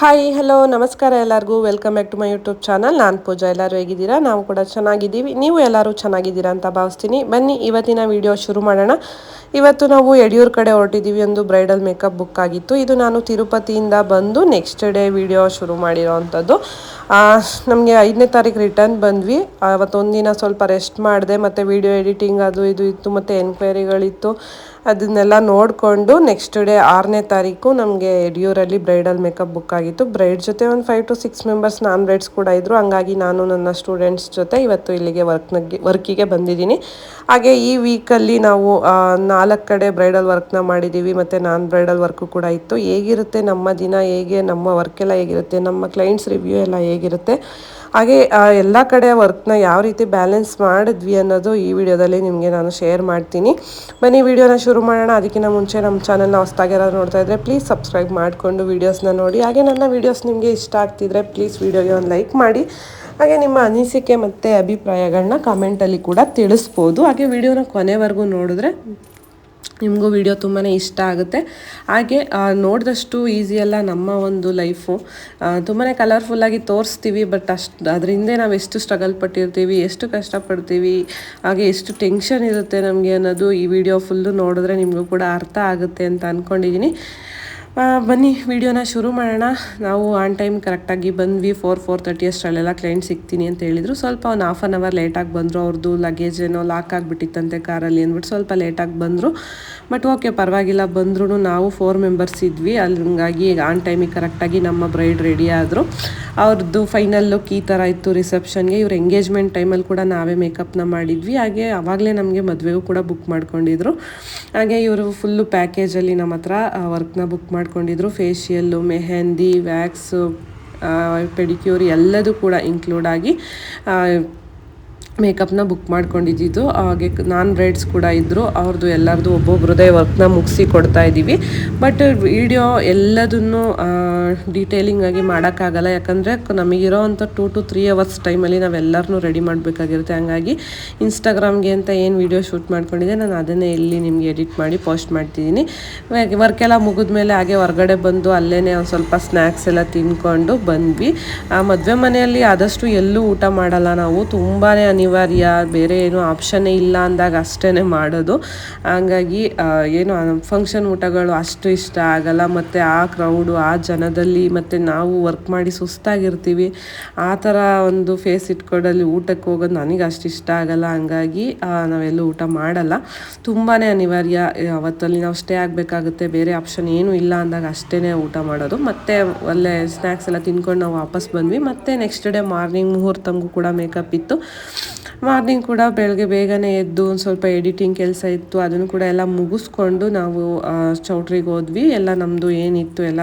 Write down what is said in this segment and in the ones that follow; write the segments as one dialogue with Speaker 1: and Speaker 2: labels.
Speaker 1: Hi hello ನಮಸ್ಕಾರ ಎಲ್ಲರಿಗೂ welcome back to my YouTube channel. ನಾನು ಪೂಜಾ. ಎಲ್ಲರೂ ಹೇಗಿದ್ದೀರಾ? ನಾವು ಕೂಡ ಚೆನ್ನಾಗಿದ್ದೀವಿ. ನೀವು ಎಲ್ಲರೂ ಚೆನ್ನಾಗಿದ್ದೀರಾ ಅಂತ ಭಾವಿಸ್ತೀನಿ. ಬನ್ನಿ ಇವತ್ತಿನ ವಿಡಿಯೋ ಶುರು ಮಾಡೋಣ. ಇವತ್ತು ನಾವು ಯಡಿಯೂರು ಕಡೆ ಹೊರಟಿದ್ದೀವಿ. ಒಂದು ಬ್ರೈಡಲ್ ಮೇಕಪ್ ಬುಕ್ ಆಗಿತ್ತು. ಇದು ನಾನು ತಿರುಪತಿಯಿಂದ ಬಂದು ನೆಕ್ಸ್ಟ್ ಡೇ ವಿಡಿಯೋ ಶುರು ಮಾಡಿರೋ ಅಂಥದ್ದು. ನಮಗೆ 5ನೇ ತಾರೀಕು ರಿಟರ್ನ್ ಬಂದ್ವಿ. ಅವತ್ತೊಂದಿನ ಸ್ವಲ್ಪ ರೆಸ್ಟ್ ಮಾಡಿದೆ, ಮತ್ತು ವಿಡಿಯೋ ಎಡಿಟಿಂಗ್ ಅದು ಇದು ಇತ್ತು, ಮತ್ತು ಎನ್ಕ್ವೈರಿಗಳಿತ್ತು. ಅದನ್ನೆಲ್ಲ ನೋಡಿಕೊಂಡು ನೆಕ್ಸ್ಟ್ ಡೇ 6ನೇ ತಾರೀಕು ನಮಗೆ ಯಡಿಯೂರಲ್ಲಿ ಬ್ರೈಡಲ್ ಮೇಕಪ್ ಬುಕ್ ಆಗಿತ್ತು. ಬ್ರೈಡ್ ಜೊತೆ ಒಂದು 5 to 6 ಮೆಂಬರ್ಸ್ ನಾನ್ ಬ್ರೈಡ್ಸ್ ಕೂಡ ಇದ್ದರು. ಹಂಗಾಗಿ ನಾನು ನನ್ನ ಸ್ಟೂಡೆಂಟ್ಸ್ ಜೊತೆ ಇವತ್ತು ಇಲ್ಲಿಗೆ ವರ್ಕಿಗೆ ಬಂದಿದ್ದೀನಿ. ಹಾಗೆ ಈ ವೀಕಲ್ಲಿ ನಾವು 4 ಕಡೆ ಬ್ರೈಡಲ್ ವರ್ಕ್ನ ಮಾಡಿದ್ದೀವಿ, ಮತ್ತು ನಾನ್ ಬ್ರೈಡಲ್ ವರ್ಕು ಕೂಡ ಇತ್ತು. ಹೇಗಿರುತ್ತೆ ನಮ್ಮ ದಿನ, ಹೇಗೆ ನಮ್ಮ ವರ್ಕೆಲ್ಲ ಹೇಗಿರುತ್ತೆ, ನಮ್ಮ ಕ್ಲೈಂಟ್ಸ್ ರಿವ್ಯೂ ಎಲ್ಲ ಹೇಗಿರುತ್ತೆ, ಹಾಗೆ ಎಲ್ಲ ಕಡೆ ವರ್ಕ್ನ ಯಾವ ರೀತಿ ಬ್ಯಾಲೆನ್ಸ್ ಮಾಡಿದ್ವಿ ಅನ್ನೋದು ಈ ವಿಡಿಯೋದಲ್ಲಿ ನಿಮಗೆ ನಾನು ಶೇರ್ ಮಾಡ್ತೀನಿ. ಬನ್ನಿ ವಿಡಿಯೋನ ಶುರು ಮಾಡೋಣ. ಅದಕ್ಕಿಂತ ಮುಂಚೆ ನಮ್ಮ ಚಾನಲ್ನ ಹೊಸದಾಗಿ ಯಾರಾದ್ರು ನೋಡ್ತಾ ಇದ್ದರೆ ಪ್ಲೀಸ್ ಸಬ್ಸ್ಕ್ರೈಬ್ ಮಾಡಿಕೊಂಡು ವೀಡಿಯೋಸ್ನ ನೋಡಿ. ಹಾಗೆ ನನ್ನ ವೀಡಿಯೋಸ್ ನಿಮಗೆ ಇಷ್ಟ ಆಗ್ತಿದ್ರೆ ಪ್ಲೀಸ್ ವಿಡಿಯೋಗೆ ಒಂದು ಲೈಕ್ ಮಾಡಿ. ಹಾಗೆ ನಿಮ್ಮ ಅನಿಸಿಕೆ ಮತ್ತು ಅಭಿಪ್ರಾಯಗಳನ್ನ ಕಮೆಂಟಲ್ಲಿ ಕೂಡ ತಿಳಿಸ್ಬೋದು. ಹಾಗೆ ವಿಡಿಯೋನ ಕೊನೆವರೆಗೂ ನೋಡಿದ್ರೆ ನಿಮಗೂ ವಿಡಿಯೋ ತುಂಬಾ ಇಷ್ಟ ಆಗುತ್ತೆ. ಹಾಗೆ ನೋಡಿದಷ್ಟು ಈಸಿ ಅಲ್ಲ ನಮ್ಮ ಒಂದು ಲೈಫು. ತುಂಬಾ ಕಲರ್ಫುಲ್ಲಾಗಿ ತೋರಿಸ್ತೀವಿ, ಬಟ್ ಅದ್ರ ಹಿಂದೆ ನಾವು ಎಷ್ಟು ಸ್ಟ್ರಗಲ್ ಪಟ್ಟಿರ್ತೀವಿ, ಎಷ್ಟು ಕಷ್ಟಪಡ್ತೀವಿ, ಹಾಗೆ ಎಷ್ಟು ಟೆನ್ಷನ್ ಇರುತ್ತೆ ನಮಗೆ ಅನ್ನೋದು ಈ ವಿಡಿಯೋ ಫುಲ್ಲು ನೋಡಿದ್ರೆ ನಿಮಗೂ ಕೂಡ ಅರ್ಥ ಆಗುತ್ತೆ ಅಂತ ಅಂದ್ಕೊಂಡಿದ್ದೀನಿ. ಬನ್ನಿ ವಿಡಿಯೋನ ಶುರು ಮಾಡೋಣ. ನಾವು ಆನ್ ಟೈಮ್ ಕರೆಕ್ಟಾಗಿ ಬಂದ್ವಿ. 4:30 ಅಷ್ಟರಲ್ಲೆಲ್ಲ ಕ್ಲೈಂಟ್ ಸಿಗ್ತೀನಿ ಅಂತ ಹೇಳಿದರು. ಸ್ವಲ್ಪ ಒಂದು ಹಾಫ್ ಆನ್ ಅವರ್ ಲೇಟಾಗಿ ಬಂದರು. ಅವ್ರದ್ದು ಲಗೇಜ್ ಏನೋ ಲಾಕ್ ಆಗಿಬಿಟ್ಟಿತ್ತಂತೆ ಕಾರಲ್ಲಿ ಅಂದ್ಬಿಟ್ಟು ಸ್ವಲ್ಪ ಲೇಟಾಗಿ ಬಂದರು. ಬಟ್ ಓಕೆ, ಪರವಾಗಿಲ್ಲ. ಬಂದ್ರೂ ನಾವು 4 ಮೆಂಬರ್ಸ್ ಇದ್ವಿ. ಹಂಗಾಗಿ ಆನ್ ಟೈಮಿಗೆ ಕರೆಕ್ಟಾಗಿ ನಮ್ಮ ಬ್ರೈಡ್ ರೆಡಿ ಆದರು. ಅವ್ರದ್ದು ಫೈನಲ್ ಲುಕ್ ಈ ಥರ ಇತ್ತು ರಿಸೆಪ್ಷನ್ಗೆ. ಇವ್ರ ಎಂಗೇಜ್ಮೆಂಟ್ ಟೈಮಲ್ಲಿ ಕೂಡ ನಾವೇ ಮೇಕಪ್ನ ಮಾಡಿದ್ವಿ. ಹಾಗೆ ಆವಾಗಲೇ ನಮಗೆ ಮದುವೆಗೂ ಕೂಡ ಬುಕ್ ಮಾಡ್ಕೊಂಡಿದ್ರು. ಹಾಗೆ ಇವರು ಫುಲ್ಲು ಪ್ಯಾಕೇಜಲ್ಲಿ ನಮ್ಮ ಹತ್ರ ವರ್ಕ್ನ ಬುಕ್ ಮಾಡ್ಕೊಂಡಿದ್ರು. ಫೇಶಿಯಲ್ಲು, ಮೆಹಂದಿ, ವ್ಯಾಕ್ಸು, ಪೆಡಿಕ್ಯೂರ್ ಎಲ್ಲದೂ ಕೂಡ ಇನ್ಕ್ಲೂಡ್ ಆಗಿ ಮೇಕಪ್ನ ಬುಕ್ ಮಾಡ್ಕೊಂಡಿದ್ದು. ಹಾಗೆ ನಾನ್ ಬ್ರೈಡ್ಸ್ ಕೂಡ ಇದ್ದರು. ಅವ್ರದ್ದು ಎಲ್ಲರದು ಒಬ್ಬೊಬ್ರದ್ದೇ ವರ್ಕ್ನ ಮುಗಿಸಿ ಕೊಡ್ತಾ ಇದ್ದೀವಿ. ಬಟ್ ವಿಡಿಯೋ ಎಲ್ಲದನ್ನು ಡೀಟೇಲಿಂಗ್ ಆಗಿ ಮಾಡೋಕ್ಕಾಗಲ್ಲ, ಯಾಕಂದರೆ ನಮಗಿರೋ ಅಂಥ 2 to 3 hours ಟೈಮಲ್ಲಿ ನಾವೆಲ್ಲರನ್ನೂ ರೆಡಿ ಮಾಡಬೇಕಾಗಿರುತ್ತೆ. ಹಂಗಾಗಿ ಇನ್ಸ್ಟಾಗ್ರಾಮ್ಗೆ ಅಂತ ಏನು ವಿಡಿಯೋ ಶೂಟ್ ಮಾಡ್ಕೊಂಡಿದ್ದೆ ನಾನು ಅದನ್ನೇ ಇಲ್ಲಿ ನಿಮಗೆ ಎಡಿಟ್ ಮಾಡಿ ಪೋಸ್ಟ್ ಮಾಡ್ತಿದ್ದೀನಿ. ವರ್ಕೆಲ್ಲ ಮುಗಿದ್ಮೇಲೆ ಹಾಗೆ ಹೊರಗಡೆ ಬಂದು ಅಲ್ಲೇ ಒಂದು ಸ್ವಲ್ಪ ಸ್ನ್ಯಾಕ್ಸ್ ಎಲ್ಲ ತಿಂದ್ಕೊಂಡು ಬಂದ್ವಿ. ಮದುವೆ ಮನೆಯಲ್ಲಿ ಆದಷ್ಟು ಎಲ್ಲೂ ಊಟ ಮಾಡಲ್ಲ ನಾವು. ತುಂಬಾ ಅನಿವಾರ್ಯ, ಬೇರೆ ಏನೂ ಆಪ್ಷನ್ನೇ ಇಲ್ಲ ಅಂದಾಗ ಅಷ್ಟೇ ಮಾಡೋದು. ಹಂಗಾಗಿ ಏನು ಫಂಕ್ಷನ್ ಊಟಗಳು ಅಷ್ಟು ಇಷ್ಟ ಆಗಲ್ಲ. ಮತ್ತು ಆ ಕ್ರೌಡು, ಆ ಜನದಲ್ಲಿ, ಮತ್ತು ನಾವು ವರ್ಕ್ ಮಾಡಿ ಸುಸ್ತಾಗಿರ್ತೀವಿ. ಆ ಥರ ಒಂದು ಫೇಸ್ ಇಟ್ಕೊಂಡಲ್ಲಿ ಊಟಕ್ಕೆ ಹೋಗೋದು ನನಗೆ ಅಷ್ಟು ಇಷ್ಟ ಆಗಲ್ಲ. ಹಂಗಾಗಿ ನಾವೆಲ್ಲೂ ಊಟ ಮಾಡಲ್ಲ. ತುಂಬಾ ಅನಿವಾರ್ಯ ಅವತ್ತಲ್ಲಿ ನಾವು ಸ್ಟೇ ಆಗಬೇಕಾಗುತ್ತೆ. ಬೇರೆ ಆಪ್ಷನ್ ಏನೂ ಇಲ್ಲ ಅಂದಾಗ ಅಷ್ಟೇ ಊಟ ಮಾಡೋದು. ಮತ್ತು ಒಳ್ಳೆ ಸ್ನ್ಯಾಕ್ಸ್ ಎಲ್ಲ ತಿನ್ಕೊಂಡು ನಾವು ವಾಪಸ್ ಬಂದ್ವಿ. ಮತ್ತು ನೆಕ್ಸ್ಟ್ ಡೇ ಮಾರ್ನಿಂಗ್ ಮುಹೂರ್ತಂಗೂ ಕೂಡ ಮೇಕಪ್ ಇತ್ತು. ಮಾರ್ನಿಂಗ್ ಕೂಡ ಬೆಳಗ್ಗೆ ಬೇಗನೆ ಎದ್ದು ಒಂದು ಸ್ವಲ್ಪ ಎಡಿಟಿಂಗ್ ಕೆಲಸ ಇತ್ತು, ಅದನ್ನು ಕೂಡ ಎಲ್ಲ ಮುಗಿಸ್ಕೊಂಡು ನಾವು ಚೌಟ್ರಿಗೆ ಹೋದ್ವಿ. ಎಲ್ಲ ನಮ್ಮದು ಏನಿತ್ತು ಎಲ್ಲ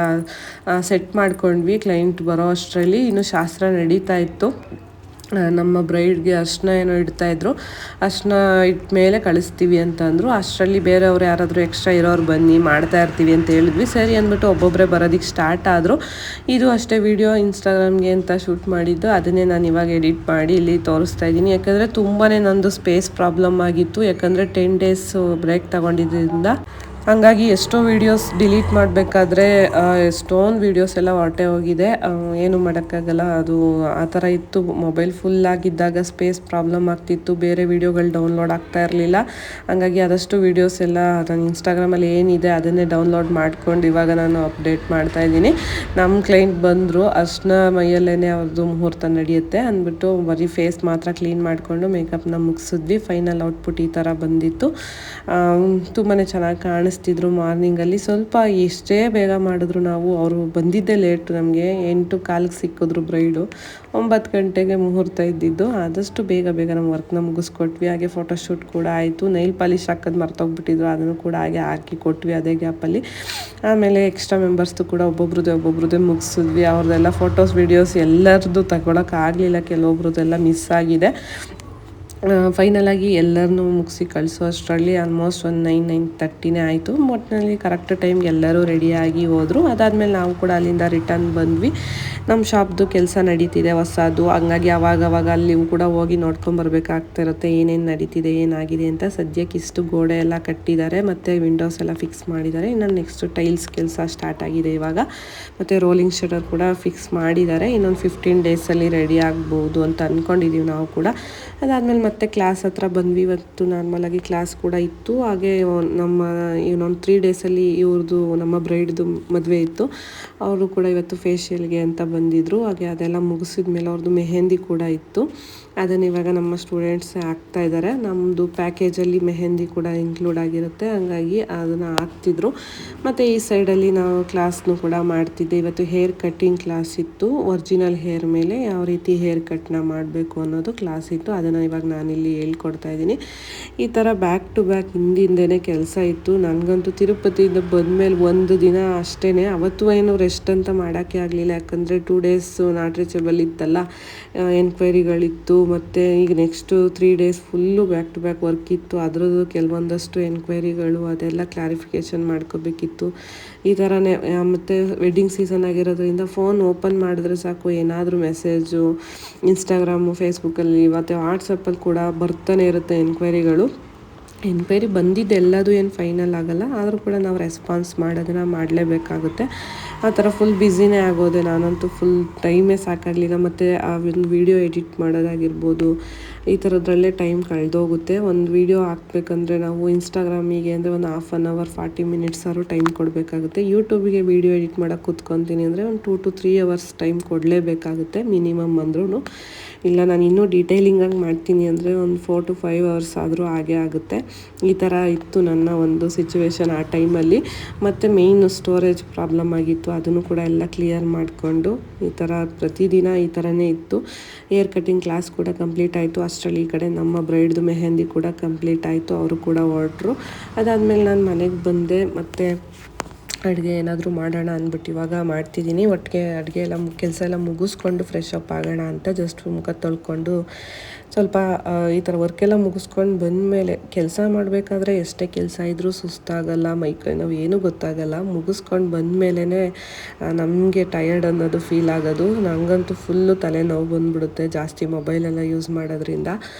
Speaker 1: ಸೆಟ್ ಮಾಡ್ಕೊಂಡ್ವಿ. ಕ್ಲೈಂಟ್ ಬರೋ ಅಷ್ಟರಲ್ಲಿ ಇನ್ನೂ ಶಾಸ್ತ್ರ ನಡೀತಾ ಇತ್ತು. ನಮ್ಮ ಬ್ರೈಡ್ಗೆ ಅರ್ಶಿನ ಏನೋ ಇಡ್ತಾಯಿದ್ರು. ಅರ್ಶಿನ ಇಟ್ಟ ಮೇಲೆ ಕಳಿಸ್ತೀವಿ ಅಂತಂದರು. ಅಷ್ಟರಲ್ಲಿ ಬೇರೆಯವ್ರು ಯಾರಾದರೂ ಎಕ್ಸ್ಟ್ರಾ ಇರೋರು ಬನ್ನಿ ಮಾಡ್ತಾ ಇರ್ತೀವಿ ಅಂತ ಹೇಳಿದ್ವಿ. ಸರಿ ಅಂದ್ಬಿಟ್ಟು ಒಬ್ಬೊಬ್ಬರೇ ಬರೋದಕ್ಕೆ ಸ್ಟಾರ್ಟ್ ಆದರು. ಇದು ಅಷ್ಟೇ ವಿಡಿಯೋ ಇನ್ಸ್ಟಾಗ್ರಾಮ್ಗೆ ಅಂತ ಶೂಟ್ ಮಾಡಿದ್ದು. ಅದನ್ನೇ ನಾನು ಇವಾಗ ಎಡಿಟ್ ಮಾಡಿ ಇಲ್ಲಿ ತೋರಿಸ್ತಾ ಇದ್ದೀನಿ. ಯಾಕಂದರೆ ತುಂಬಾ ನಂದು ಸ್ಪೇಸ್ ಪ್ರಾಬ್ಲಮ್ ಆಗಿತ್ತು. ಯಾಕಂದರೆ 10 days ಬ್ರೇಕ್ ತಗೊಂಡಿದ್ದರಿಂದ ಹಂಗಾಗಿ ಎಷ್ಟೋ ವೀಡಿಯೋಸ್ ಡಿಲೀಟ್ ಮಾಡಬೇಕಾದ್ರೆ ಎಷ್ಟೊಂದು ವೀಡಿಯೋಸ್ ಎಲ್ಲ ಹೊರಟೆ ಹೋಗಿದೆ. ಏನು ಮಾಡೋಕ್ಕಾಗಲ್ಲ, ಅದು ಆ ಥರ ಇತ್ತು. ಮೊಬೈಲ್ ಫುಲ್ಲಾಗಿದ್ದಾಗ ಸ್ಪೇಸ್ ಪ್ರಾಬ್ಲಮ್ ಆಗ್ತಿತ್ತು. ಬೇರೆ ವೀಡಿಯೋಗಳು ಡೌನ್ಲೋಡ್ ಆಗ್ತಾ ಇರಲಿಲ್ಲ. ಹಂಗಾಗಿ ಆದಷ್ಟು ವೀಡಿಯೋಸ್ ಎಲ್ಲ ನಾನು ಇನ್ಸ್ಟಾಗ್ರಾಮಲ್ಲಿ ಏನಿದೆ ಅದನ್ನೇ ಡೌನ್ಲೋಡ್ ಮಾಡ್ಕೊಂಡು ಇವಾಗ ನಾನು ಅಪ್ಡೇಟ್ ಮಾಡ್ತಾಯಿದ್ದೀನಿ. ನಮ್ಮ ಕ್ಲೈಂಟ್ ಬಂದರು. ಅರ್ಶಿನ ಮೈಯಲ್ಲೇ ಅವ್ರದ್ದು ಮುಹೂರ್ತ ನಡೆಯುತ್ತೆ ಅಂದ್ಬಿಟ್ಟು ಬರೀ ಫೇಸ್ ಮಾತ್ರ ಕ್ಲೀನ್ ಮಾಡಿಕೊಂಡು ಮೇಕಪ್ನ ಮುಗಿಸಿದ್ವಿ. ಫೈನಲ್ ಔಟ್ಪುಟ್ ಈ ಥರ ಬಂದಿತ್ತು. ತುಂಬಾ ಚೆನ್ನಾಗಿ ಕಾಣಿಸ್ತಿದ್ರು. ಮಾರ್ನಿಂಗಲ್ಲಿ ಸ್ವಲ್ಪ ಎಷ್ಟೇ ಬೇಗ ಮಾಡಿದ್ರು ನಾವು, ಅವರು ಬಂದಿದ್ದೇ ಲೇಟು. ನಮಗೆ 8:15 ಸಿಕ್ಕಿದ್ರು ಬ್ರೈಡು. 9 ಗಂಟೆಗೆ ಮುಹೂರ್ತ ಇದ್ದಿದ್ದು. ಆದಷ್ಟು ಬೇಗ ನಮ್ಮ ವರ್ಕ್ನ ಮುಗಿಸ್ಕೊಟ್ವಿ. ಹಾಗೆ ಫೋಟೋಶೂಟ್ ಕೂಡ ಆಯಿತು. ನೈಲ್ ಪಾಲಿಶ್ ಹಾಕೋದು ಮರ್ತೋಗ್ಬಿಟ್ಟಿದ್ರು, ಅದನ್ನು ಕೂಡ ಹಾಗೆ ಹಾಕಿ ಕೊಟ್ವಿ ಅದೇ ಗ್ಯಾಪಲ್ಲಿ. ಆಮೇಲೆ ಎಕ್ಸ್ಟ್ರಾ ಮೆಂಬರ್ಸ್ದು ಕೂಡ ಒಬ್ಬೊಬ್ರದ್ದೇ ಮುಗಿಸಿದ್ವಿ. ಅವ್ರದ್ದೆಲ್ಲ ಫೋಟೋಸ್ ವೀಡಿಯೋಸ್ ಎಲ್ಲರದ್ದು ತಗೊಳಕ್ಕಾಗಲಿಲ್ಲ, ಕೆಲವೊಬ್ರದ್ದೆಲ್ಲ ಮಿಸ್ ಆಗಿದೆ. ಫೈನಲಾಗಿ ಎಲ್ಲರನ್ನೂ ಮುಗಿಸಿ ಕಳಿಸೋ ಅಷ್ಟರಲ್ಲಿ ಆಲ್ಮೋಸ್ಟ್ ಒಂದು 9-9:30 ಆಯಿತು. ಒಟ್ಟಿನಲ್ಲಿ ಕರೆಕ್ಟ್ ಟೈಮ್ಗೆ ಎಲ್ಲರೂ ರೆಡಿಯಾಗಿ ಹೋದರು. ಅದಾದಮೇಲೆ ನಾವು ಕೂಡ ಅಲ್ಲಿಂದ ರಿಟರ್ನ್ ಬಂದ್ವಿ. ನಮ್ಮ ಶಾಪ್ದು ಕೆಲಸ ನಡೀತಿದೆ ಹೊಸದು, ಹಂಗಾಗಿ ಅವಾಗವಾಗ ಅಲ್ಲಿ ಕೂಡ ಹೋಗಿ ನೋಡ್ಕೊಂಬರ್ಬೇಕಾಗ್ತಿರುತ್ತೆ ಏನೇನು ನಡೀತಿದೆ ಏನಾಗಿದೆ ಅಂತ. ಸದ್ಯಕ್ಕೆ ಇಷ್ಟು ಗೋಡೆ ಎಲ್ಲ ಕಟ್ಟಿದ್ದಾರೆ ಮತ್ತು ವಿಂಡೋಸ್ ಎಲ್ಲ ಫಿಕ್ಸ್ ಮಾಡಿದ್ದಾರೆ. ಇನ್ನು ನೆಕ್ಸ್ಟ್ ಟೈಲ್ಸ್ ಕೆಲಸ ಸ್ಟಾರ್ಟ್ ಆಗಿದೆ ಇವಾಗ, ಮತ್ತು ರೋಲಿಂಗ್ ಶಟರ್ ಕೂಡ ಫಿಕ್ಸ್ ಮಾಡಿದ್ದಾರೆ. ಇನ್ನೊಂದು 15 ಡೇಸಲ್ಲಿ ರೆಡಿ ಆಗ್ಬೋದು ಅಂತ ಅಂದ್ಕೊಂಡಿದ್ದೀವಿ ನಾವು ಕೂಡ. ಅದಾದಮೇಲೆ ಮತ್ತೆ ಕ್ಲಾಸ್ ಹತ್ರ ಬಂದ್ವಿ. ಇವತ್ತು ನಾರ್ಮಲಾಗಿ ಕ್ಲಾಸ್ ಕೂಡ ಇತ್ತು. ಹಾಗೆ ನಮ್ಮ ಇನ್ನೊಂದು 3 ಡೇಸಲ್ಲಿ ಇವ್ರದ್ದು ನಮ್ಮ ಬ್ರೈಡ್ದು ಮದುವೆ ಇತ್ತು. ಅವರು ಕೂಡ ಇವತ್ತು ಫೇಶಿಯಲ್ಗೆ ಅಂತ ಬಂದಿದ್ದರು. ಹಾಗೆ ಅದೆಲ್ಲ ಮುಗಿಸಿದ ಮೇಲೆ ಅವ್ರದ್ದು ಮೆಹಂದಿ ಕೂಡ ಇತ್ತು. ಅದನ್ನು ಇವಾಗ ನಮ್ಮ ಸ್ಟೂಡೆಂಟ್ಸ್ ಹಾಕ್ತಾ ಇದ್ದಾರೆ. ನಮ್ಮದು ಪ್ಯಾಕೇಜಲ್ಲಿ ಮೆಹಂದಿ ಕೂಡ ಇನ್ಕ್ಲೂಡ್ ಆಗಿರುತ್ತೆ, ಹಂಗಾಗಿ ಅದನ್ನು ಹಾಕ್ತಿದ್ರು. ಮತ್ತು ಈ ಸೈಡಲ್ಲಿ ನಾವು ಕ್ಲಾಸ್ನು ಕೂಡ ಮಾಡ್ತಿದ್ದೆ. ಇವತ್ತು ಹೇರ್ ಕಟ್ಟಿಂಗ್ ಕ್ಲಾಸ್ ಇತ್ತು. ಒರಿಜಿನಲ್ ಹೇರ್ ಮೇಲೆ ಯಾವ ರೀತಿ ಹೇರ್ ಕಟ್ನ ಮಾಡಬೇಕು ಅನ್ನೋದು ಕ್ಲಾಸ್ ಇತ್ತು. ಅದನ್ನು ಇವಾಗ ನಾನಿಲ್ಲಿ ಹೇಳ್ಕೊಡ್ತಾ ಇದ್ದೀನಿ. ಈ ಥರ ಬ್ಯಾಕ್ ಟು ಬ್ಯಾಕ್ ಹಿಂದಿಂದೇ ಕೆಲಸ ಇತ್ತು. ನನಗಂತೂ ತಿರುಪತಿಯಿಂದ ಬಂದಮೇಲೆ ಒಂದು ದಿನ ಅಷ್ಟೇ, ಅವತ್ತು ಏನು ರೆಸ್ಟ್ ಅಂತ ಮಾಡೋಕ್ಕೆ ಆಗಲಿಲ್ಲ. ಯಾಕಂದರೆ 2 ಡೇಸ್ ನಾಟ್ ರೀಚಬಲ್ ಇತ್ತಲ್ಲ, ಎನ್ಕ್ವೈರಿಗಳಿತ್ತು. ಮತ್ತು ಈಗ next 3 days full back to back work ಇತ್ತು. ಅದರದ್ದು ಕೆಲವೊಂದಷ್ಟು ಎನ್ಕ್ವೈರಿಗಳು ಅದೆಲ್ಲ ಕ್ಲಾರಿಫಿಕೇಷನ್ ಮಾಡ್ಕೋಬೇಕಿತ್ತು. ಈ ಥರನೇ ಮತ್ತು ವೆಡ್ಡಿಂಗ್ ಸೀಸನ್ ಆಗಿರೋದ್ರಿಂದ ಫೋನ್ ಓಪನ್ ಮಾಡಿದ್ರೆ ಸಾಕು, ಏನಾದರೂ ಮೆಸೇಜು ಇನ್ಸ್ಟಾಗ್ರಾಮು ಫೇಸ್ಬುಕ್ಕಲ್ಲಿ ಮತ್ತು ವಾಟ್ಸಪ್ಪಲ್ಲಿ ಕೂಡ ಬರ್ತಾನೆ ಇರುತ್ತೆ ಎನ್ಕ್ವೈರಿಗಳು. ಎನ್ಕ್ವೈರಿ ಬಂದಿದ್ದೆಲ್ಲದು ಏನು ಫೈನಲ್ ಆಗೋಲ್ಲ, ಆದರೂ ಕೂಡ ನಾವು ರೆಸ್ಪಾನ್ಸ್ ಮಾಡೋದನ್ನು ಮಾಡಲೇಬೇಕಾಗುತ್ತೆ. ಆ ಥರ ಫುಲ್ ಬ್ಯುಸಿನೇ ಆಗೋದೆ. ನಾನಂತೂ ಫುಲ್ ಟೈಮೇ ಸಾಕಾಗಲಿಲ್ಲ. ಮತ್ತು ಆ ಒಂದು ವೀಡಿಯೋ ಎಡಿಟ್ ಮಾಡೋದಾಗಿರ್ಬೋದು, ಈ ಥರದ್ರಲ್ಲೇ ಟೈಮ್ ಕಳೆದೋಗುತ್ತೆ. ಒಂದು ವೀಡಿಯೋ ಹಾಕ್ಬೇಕಂದ್ರೆ ನಾವು ಇನ್ಸ್ಟಾಗ್ರಾಮಿಗೆ ಅಂದರೆ ಒಂದು 1/2 hour 40 minutes ಆದರೂ ಟೈಮ್ ಕೊಡಬೇಕಾಗುತ್ತೆ. ಯೂಟ್ಯೂಬಿಗೆ ವೀಡಿಯೋ ಎಡಿಟ್ ಮಾಡೋಕ್ಕೆ ಕೂತ್ಕೊತೀನಿ ಅಂದರೆ ಒಂದು 2 to 3 hours ಟೈಮ್ ಕೊಡಲೇಬೇಕಾಗುತ್ತೆ ಮಿನಿಮಮ್ ಅಂದ್ರೂ. ಇಲ್ಲ ನಾನು ಇನ್ನೂ ಡೀಟೇಲಿಂಗಾಗಿ ಮಾಡ್ತೀನಿ ಅಂದರೆ ಒಂದು 4 to 5 hours ಆದರೂ ಆಗೇ ಆಗುತ್ತೆ. ಈ ಥರ ಇತ್ತು ನನ್ನ ಒಂದು ಸಿಚುವೇಶನ್ ಆ ಟೈಮಲ್ಲಿ. ಮತ್ತು ಮೇಯ್ನ್ ಸ್ಟೋರೇಜ್ ಪ್ರಾಬ್ಲಮ್ ಆಗಿತ್ತು, ಅದನ್ನು ಕೂಡ ಎಲ್ಲ ಕ್ಲಿಯರ್ ಮಾಡಿಕೊಂಡು ಈ ಥರ ಪ್ರತಿದಿನ ಈ ಥರನೇ ಇತ್ತು. ಹೇರ್ ಕಟ್ಟಿಂಗ್ ಕ್ಲಾಸ್ ಕೂಡ ಕಂಪ್ಲೀಟ್ ಆಯಿತು. ಅಷ್ಟರಲ್ಲಿ ಈ ಕಡೆ ನಮ್ಮ ಬ್ರೈಡ್ದು ಮೆಹಂದಿ ಕೂಡ ಕಂಪ್ಲೀಟ್ ಆಯಿತು. ಅವರು ಕೂಡ ಹೊರಟ್ರು. ಅದಾದಮೇಲೆ ನಾನು ಮನೆಗೆ ಬಂದೆ. ಮತ್ತು ಅಡುಗೆ ಏನಾದರೂ ಮಾಡೋಣ ಅಂದ್ಬಿಟ್ಟು ಇವಾಗ ಮಾಡ್ತಿದ್ದೀನಿ. ಒಟ್ಟಿಗೆ ಅಡುಗೆ ಎಲ್ಲ ಕೆಲಸ ಎಲ್ಲ ಮುಗಿಸ್ಕೊಂಡು ಫ್ರೆಶ್ ಅಪ್ ಆಗೋಣ ಅಂತ ಜಸ್ಟ್ ಮುಖ ತೊಳ್ಕೊಂಡು ಸ್ವಲ್ಪ ಈ ಥರ ವರ್ಕೆಲ್ಲ ಮುಗಿಸ್ಕೊಂಡು ಬಂದಮೇಲೆ ಕೆಲಸ ಮಾಡಬೇಕಾದ್ರೆ ಎಷ್ಟೇ ಕೆಲಸ ಇದ್ದರೂ ಸುಸ್ತಾಗಲ್ಲ, ಮೈಕೈ ನೋವು ಏನೂ ಗೊತ್ತಾಗಲ್ಲ. ಮುಗಿಸ್ಕೊಂಡು ಬಂದಮೇಲೆ ನಮಗೆ ಟಯರ್ಡ್ ಅನ್ನೋದು ಫೀಲ್ ಆಗೋದು. ನನಗಂತೂ ಫುಲ್ಲು ತಲೆನೋವು ಬಂದುಬಿಡುತ್ತೆ ಜಾಸ್ತಿ ಮೊಬೈಲೆಲ್ಲ ಯೂಸ್ ಮಾಡೋದ್ರಿಂದ.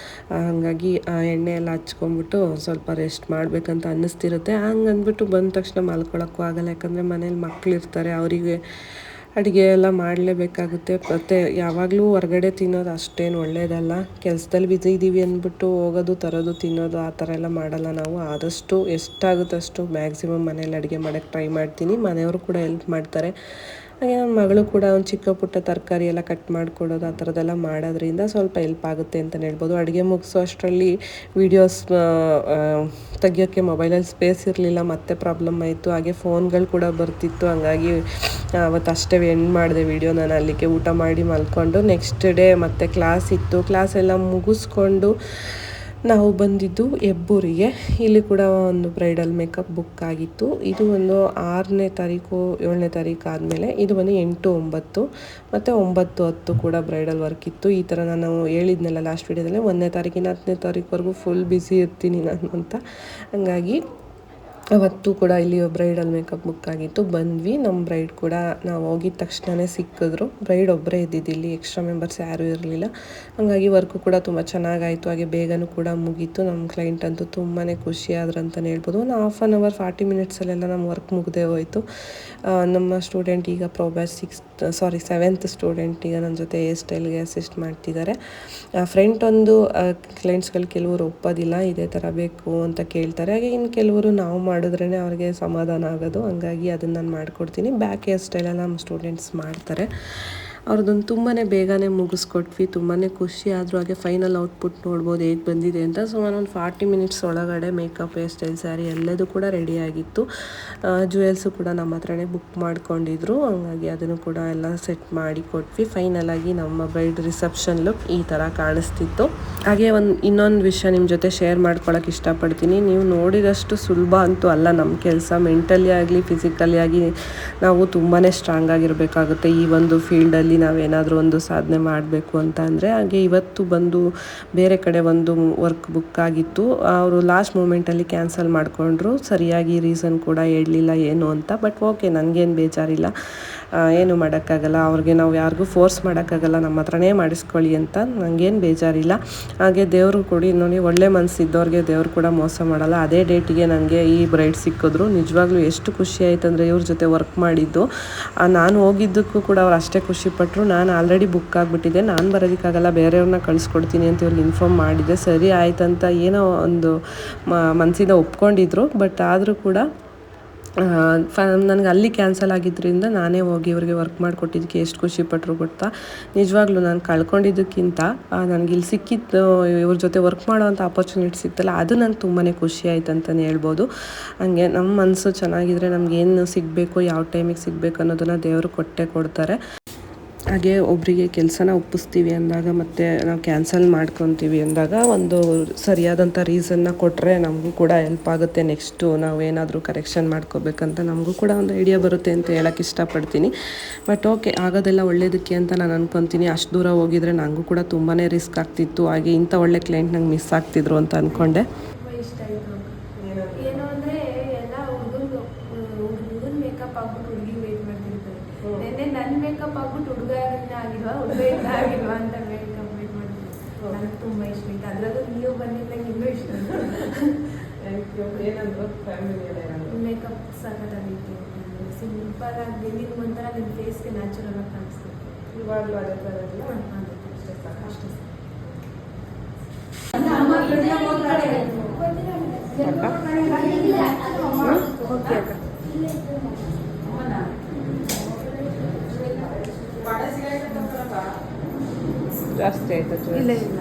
Speaker 1: ಹಾಗಾಗಿ ಎಣ್ಣೆ ಎಲ್ಲ ಹಚ್ಕೊಂಬಿಟ್ಟು ಸ್ವಲ್ಪ ರೆಸ್ಟ್ ಮಾಡಬೇಕಂತ ಅನ್ನಿಸ್ತಿರುತ್ತೆ. ಹಂಗೆ ಅಂದ್ಬಿಟ್ಟು ಬಂದ ತಕ್ಷಣ ಮಲ್ಕೊಳ್ಳೋಕ್ಕೂ ಆಗಲ್ಲ, ಯಾಕಂದರೆ ಮನೇಲಿ ಮಕ್ಕಳಿರ್ತಾರೆ, ಅವರಿಗೆ ಅಡುಗೆ ಎಲ್ಲ ಮಾಡಲೇಬೇಕಾಗುತ್ತೆ. ಮತ್ತು ಯಾವಾಗಲೂ ಹೊರಗಡೆ ತಿನ್ನೋದು ಅಷ್ಟೇನು ಒಳ್ಳೆಯದಲ್ಲ. ಕೆಲಸದಲ್ಲಿ ಬ್ಯುಸಿ ಇದ್ದೀವಿ ಅಂದ್ಬಿಟ್ಟು ಹೋಗೋದು ತರೋದು ತಿನ್ನೋದು ಆ ಥರ ಎಲ್ಲ ಮಾಡಲ್ಲ ನಾವು. ಆದಷ್ಟು ಎಷ್ಟಾಗುತ್ತೆ ಅಷ್ಟು ಮ್ಯಾಕ್ಸಿಮಮ್ ಮನೇಲಿ ಅಡುಗೆ ಮಾಡೋಕ್ಕೆ ಟ್ರೈ ಮಾಡ್ತೀನಿ. ಮನೆಯವರು ಕೂಡ ಹೆಲ್ಪ್ ಮಾಡ್ತಾರೆ. ಹಾಗೆ ನನ್ನ ಮಗಳು ಕೂಡ ಒಂದು ಚಿಕ್ಕ ಪುಟ್ಟ ತರಕಾರಿ ಎಲ್ಲ ಕಟ್ ಮಾಡಿಕೊಡೋದು ಆ ಥರದ್ದೆಲ್ಲ ಮಾಡೋದ್ರಿಂದ ಸ್ವಲ್ಪ ಹೆಲ್ಪ್ ಆಗುತ್ತೆ ಅಂತಲೇ ಹೇಳ್ಬೋದು. ಅಡುಗೆ ಮುಗಿಸೋ ಅಷ್ಟರಲ್ಲಿ ವೀಡಿಯೋಸ್ ತೆಗಿಯೋಕ್ಕೆ ಮೊಬೈಲಲ್ಲಿ ಸ್ಪೇಸ್ ಇರಲಿಲ್ಲ, ಮತ್ತೆ ಪ್ರಾಬ್ಲಮ್ ಆಯಿತು. ಹಾಗೆ ಫೋನ್ಗಳು ಕೂಡ ಬರ್ತಿತ್ತು, ಹಂಗಾಗಿ ಅವತ್ತು ಅಷ್ಟೇ ಎಂಡ್ ಮಾಡಿದೆ ವೀಡಿಯೋ. ನಾನು ಅಲ್ಲಿಗೆ ಊಟ ಮಾಡಿ ಮಲ್ಕೊಂಡು ನೆಕ್ಸ್ಟ್ ಡೇ ಮತ್ತೆ ಕ್ಲಾಸ್ ಇತ್ತು. ಕ್ಲಾಸ್ ಎಲ್ಲ ಮುಗಿಸ್ಕೊಂಡು ನಾವು ಬಂದಿದ್ದು ಹೆಬ್ಬೂರಿಗೆ. ಇಲ್ಲಿ ಕೂಡ ಒಂದು ಬ್ರೈಡಲ್ ಮೇಕಪ್ ಬುಕ್ ಆಗಿತ್ತು. ಇದು ಒಂದು 6ನೇ ತಾರೀಕು 7ನೇ ತಾರೀಕು ಆದಮೇಲೆ ಇದು ಬಂದು 8, 9 ಮತ್ತು 9, 10 ಕೂಡ ಬ್ರೈಡಲ್ ವರ್ಕ್ ಇತ್ತು. ಈ ಥರ ನಾನು ಹೇಳಿದ್ನಲ್ಲ ಲಾಸ್ಟ್ ವೀಡಿಯೋದಲ್ಲಿ 1ನೇ ತಾರೀಕಿನ 10ನೇ ತಾರೀಕುವರೆಗೂ ಫುಲ್ ಬ್ಯುಸಿ ಇರ್ತೀನಿ ನಾನು ಅಂತ. ಹಂಗಾಗಿ ಅವತ್ತು ಕೂಡ ಇಲ್ಲಿ ಬ್ರೈಡಲ್ ಮೇಕಪ್ ಬುಕ್ ಆಗಿತ್ತು. ಬಂದ್ವಿ. ನಮ್ಮ ಬ್ರೈಡ್ ಕೂಡ ನಾವು ಹೋಗಿದ ತಕ್ಷಣವೇ ಸಿಕ್ಕಿದ್ರು. ಬ್ರೈಡ್ ಒಬ್ಬರೇ ಇದ್ದಿದ್ದು, ಇಲ್ಲಿ ಎಕ್ಸ್ಟ್ರಾ ಮೆಂಬರ್ಸ್ ಯಾರೂ ಇರಲಿಲ್ಲ. ಹಾಗಾಗಿ ವರ್ಕು ಕೂಡ ತುಂಬ ಚೆನ್ನಾಗಾಯಿತು. ಹಾಗೆ ಬೇಗನೂ ಕೂಡ ಮುಗೀತು. ನಮ್ಮ ಕ್ಲೈಂಟ್ ಅಂತೂ ತುಂಬಾ ಖುಷಿಯಾದ್ರು ಅಂತಲೇ ಹೇಳ್ಬೋದು. ಒಂದು 1/2 hour 40 minutesಲ್ಲೆಲ್ಲ ನಮ್ಮ ವರ್ಕ್ ಮುಗಿದೇ ಹೋಯಿತು. ನಮ್ಮ ಸ್ಟೂಡೆಂಟ್ ಈಗ ಪ್ರೋಗ್ರೆಸ್ 7th ಸ್ಟೂಡೆಂಟ್ ಈಗ ನನ್ನ ಜೊತೆ ಹೇರ್ ಸ್ಟೈಲ್ಗೆ ಅಸಿಸ್ಟ್ ಮಾಡ್ತಿದ್ದಾರೆ. ಫ್ರೆಂಟ್ ಒಂದು ಕ್ಲೈಂಟ್ಸ್ಗಳು ಕೆಲವರು ಒಪ್ಪೋದಿಲ್ಲ, ಇದೇ ಥರ ಬೇಕು ಅಂತ ಕೇಳ್ತಾರೆ. ಹಾಗೆ ಇನ್ನು ಕೆಲವರು ನಾವು ಮಾಡಿದ್ರೇ ಅವ್ರಿಗೆ ಸಮಾಧಾನ ಆಗೋದು. ಹಂಗಾಗಿ ಅದನ್ನು ನಾನು ಮಾಡಿಕೊಡ್ತೀನಿ. ಬ್ಯಾಕ್ ಹೇರ್ ಸ್ಟೈಲೆಲ್ಲ ನಮ್ಮ ಸ್ಟೂಡೆಂಟ್ಸ್ ಮಾಡ್ತಾರೆ. ಅವ್ರದ್ದೊಂದು ತುಂಬಾ ಬೇಗನೆ ಮುಗಿಸ್ಕೊಟ್ವಿ. ತುಂಬಾ ಖುಷಿ ಆದರೂ. ಹಾಗೆ ಫೈನಲ್ ಔಟ್ಪುಟ್ ನೋಡ್ಬೋದು ಹೇಗೆ ಬಂದಿದೆ ಅಂತ. ಸುಮಾರು ಒಂದು 40 minutes ಒಳಗಡೆ ಮೇಕಪ್, ಹೇರ್ ಸ್ಟೈಲ್, ಸ್ಯಾರಿ ಎಲ್ಲದೂ ಕೂಡ ರೆಡಿಯಾಗಿತ್ತು. ಜುವೆಲ್ಸು ಕೂಡ ನಮ್ಮ ಹತ್ರನೇ ಬುಕ್ ಮಾಡ್ಕೊಂಡಿದ್ರು. ಹಂಗಾಗಿ ಅದನ್ನು ಕೂಡ ಎಲ್ಲ ಸೆಟ್ ಮಾಡಿ ಕೊಟ್ವಿ. ಫೈನಲಾಗಿ ನಮ್ಮ ಬ್ರೈಡ್ ರಿಸೆಪ್ಷನ್ ಲುಕ್ ಈ ಥರ ಕಾಣಿಸ್ತಿತ್ತು. ಹಾಗೆ ಇನ್ನೊಂದು ವಿಷಯ ನಿಮ್ಮ ಜೊತೆ ಶೇರ್ ಮಾಡ್ಕೊಳ್ಳೋಕೆ ಇಷ್ಟಪಡ್ತೀನಿ. ನೀವು ನೋಡಿದಷ್ಟು ಸುಲಭ ಅಂತೂ ಅಲ್ಲ ನಮ್ಮ ಕೆಲಸ. ಮೆಂಟಲಿ ಆಗಲಿ ಫಿಸಿಕಲಿ ಆಗಿ ನಾವು ತುಂಬಾ ಸ್ಟ್ರಾಂಗ್ ಆಗಿರಬೇಕಾಗುತ್ತೆ ಈ ಒಂದು ಫೀಲ್ಡಲ್ಲಿ. ಲೈಫಲ್ಲಿ ನಾವೇನಾದರೂ ಒಂದು ಸಾಧನೆ ಮಾಡಬೇಕು ಅಂತ ಅಂದರೆ. ಹಾಗೆ ಇವತ್ತು ಬಂದು ಬೇರೆ ಕಡೆ ಒಂದು ವರ್ಕ್ ಬುಕ್ ಆಗಿತ್ತು, ಅವರು ಲಾಸ್ಟ್ ಮೂಮೆಂಟಲ್ಲಿ ಕ್ಯಾನ್ಸಲ್ ಮಾಡಿಕೊಂಡ್ರು. ಸರಿಯಾಗಿ ರೀಸನ್ ಕೂಡ ಹೇಳಲಿಲ್ಲ ಏನು ಅಂತ. ಬಟ್ ಓಕೆ, ನನಗೇನು ಬೇಜಾರಿಲ್ಲ, ಏನು ಮಾಡೋಕ್ಕಾಗಲ್ಲ. ಅವ್ರಿಗೆ ನಾವು ಯಾರಿಗೂ ಫೋರ್ಸ್ ಮಾಡೋಕ್ಕಾಗಲ್ಲ, ನಮ್ಮ ಹತ್ರನೇ ಮಾಡಿಸ್ಕೊಳ್ಳಿ ಅಂತ. ನನಗೇನು ಬೇಜಾರಿಲ್ಲ. ಹಾಗೆ ದೇವರು ಕೊಡಿ ನೋಡಿ, ಒಳ್ಳೆ ಮನಸ್ಸಿದ್ದವ್ರಿಗೆ ದೇವ್ರು ಕೂಡ ಮೋಸ ಮಾಡಲ್ಲ. ಅದೇ ಡೇಟಿಗೆ ನನಗೆ ಈ ಬ್ರೈಡ್ ಸಿಕ್ಕಿದ್ರು. ನಿಜವಾಗ್ಲೂ ಎಷ್ಟು ಖುಷಿ ಆಯ್ತು ಅಂದರೆ, ಇವ್ರ ಜೊತೆ ವರ್ಕ್ ಮಾಡಿದ್ದು ನಾನು ಹೋಗಿದ್ದಕ್ಕೂ ಕೂಡ ಅವ್ರು ಅಷ್ಟೇ ಖುಷಿಪಟ್ಟರು. ನಾನು ಆಲ್ರೆಡಿ ಬುಕ್ ಆಗಿಬಿಟ್ಟಿದ್ದೆ, ನಾನು ಬರೋದಕ್ಕಾಗಲ್ಲ, ಬೇರೆಯವ್ರನ್ನ ಕಳಿಸ್ಕೊಡ್ತೀನಿ ಅಂತ ಇವ್ರಿಗೆ ಇನ್ಫಾರ್ಮ್ ಮಾಡಿದ್ದೆ. ಸರಿ ಆಯ್ತಂತ ಏನೋ ಒಂದು ಮನಸ್ಸಿಂದ ಒಪ್ಕೊಂಡಿದ್ರು. ಬಟ್ ಆದರೂ ಕೂಡ ನನಗೆ ಅಲ್ಲಿ ಕ್ಯಾನ್ಸಲ್ ಆಗಿದ್ದರಿಂದ ನಾನೇ ಹೋಗಿ ಇವ್ರಿಗೆ ವರ್ಕ್ ಮಾಡಿಕೊಟ್ಟಿದ್ದಕ್ಕೆ ಎಷ್ಟು ಖುಷಿಪಟ್ಟರು ಗೊತ್ತಾ. ನಿಜವಾಗ್ಲೂ ನಾನು ಕಳ್ಕೊಂಡಿದ್ದಕ್ಕಿಂತ ನನಗೆ ಇಲ್ಲಿ ಸಿಕ್ಕಿದ್ದು, ಇವ್ರ ಜೊತೆ ವರ್ಕ್ ಮಾಡೋವಂಥ ಆಪರ್ಚುನಿಟಿ ಸಿಕ್ತಲ್ಲ, ಅದು ನನಗೆ ತುಂಬಾ ಖುಷಿ ಆಯ್ತು ಅಂತಲೇ ಹೇಳ್ಬೋದು. ಹಂಗೆ ನಮ್ಮ ಮನಸ್ಸು ಚೆನ್ನಾಗಿದ್ರೆ ನಮಗೇನು ಸಿಗಬೇಕು, ಯಾವ ಟೈಮಿಗೆ ಸಿಗಬೇಕು ಅನ್ನೋದನ್ನು ದೇವರು ಕೊಟ್ಟೇ ಕೊಡ್ತಾರೆ. ಹಾಗೆ ಒಬ್ಬರಿಗೆ ಕೆಲಸನ ಒಪ್ಪಿಸ್ತೀವಿ ಅಂದಾಗ ಮತ್ತು ನಾವು ಕ್ಯಾನ್ಸಲ್ ಮಾಡ್ಕೊತೀವಿ ಅಂದಾಗ ಒಂದು ಸರಿಯಾದಂಥ ರೀಸನ್ನ ಕೊಟ್ಟರೆ ನಮಗೂ ಕೂಡ ಹೆಲ್ಪ್ ಆಗುತ್ತೆ. ನೆಕ್ಸ್ಟು ನಾವು ಏನಾದರೂ ಕರೆಕ್ಷನ್ ಮಾಡ್ಕೋಬೇಕಂತ ನಮಗೂ ಕೂಡ ಒಂದು ಐಡಿಯಾ ಬರುತ್ತೆ ಅಂತ ಹೇಳೋಕ್ಕೆ ಇಷ್ಟಪಡ್ತೀನಿ. ಬಟ್ ಓಕೆ, ಆಗೋದೆಲ್ಲ ಒಳ್ಳೇದಕ್ಕೆ ಅಂತ ನಾನು ಅನ್ಕೊತೀನಿ. ಅಷ್ಟು ದೂರ ಹೋಗಿದ್ರೆ ನನಗೂ ಕೂಡ ತುಂಬಾ ರಿಸ್ಕ್ ಆಗ್ತಿತ್ತು. ಹಾಗೆ ಇಂಥ ಒಳ್ಳೆ ಕ್ಲೈಂಟ್ ನಂಗೆ ಮಿಸ್ ಆಗ್ತಿದ್ರು ಅಂತ ಅಂದ್ಕೊಂಡೆ.
Speaker 2: ಇಷ್ಟ ಆಯಿತು ಏನು ಅಂದರೆ, ಎಲ್ಲ ಹುಡುಗನ ಮೇಕಪ್ ಆಗ್ಬಿಟ್ಟು ಹುಡುಗಿ ವೇಟ್ ಮಾಡ್ತಿರ್ತಾರೆ. ನೆನ್ನೆ ನನ್ನ ಮೇಕಪ್ ಆಗ್ಬಿಟ್ಟು ಹುಡುಗ ಆಗಿಲ್ವಾ, ಹುಡುಗ ಆಗಿಲ್ವಾ ಅಂತ ಮೇಕಪ್ ವೇಟ್ ಮಾಡ್ತಿರ್ತಾರೆ. ನನಗೆ ತುಂಬ ಇಷ್ಟ ಆಯ್ತು. ಅದರಲ್ಲೂ ನೀವು ಬಂದಿದ್ದಾಗ ಇನ್ನೂ ಇಷ್ಟ ಮೇಕಪ್ ಸಖತ್ತಾಗಿತ್ತು. ಸಿಂಪಲ್ ಆಗಿ ನಿಮ್ಗೆ ಒಂಥರ ನಿಮ್ಮ ಫೇಸ್ಗೆ ನ್ಯಾಚುರಲ್ ಆಗಿ ಕಾಣಿಸ್ತಿತ್ತು.
Speaker 1: ಇವಾಗಲೂ ಅದೇ ಥರ
Speaker 2: ಅಷ್ಟೇ ಸಾಕು, ಅಷ್ಟೇ ಸಾಕು.
Speaker 1: ಜಾಸ್ತಿ ಆಯ್ತು.
Speaker 2: ಇಲ್ಲ ಇಲ್ಲ,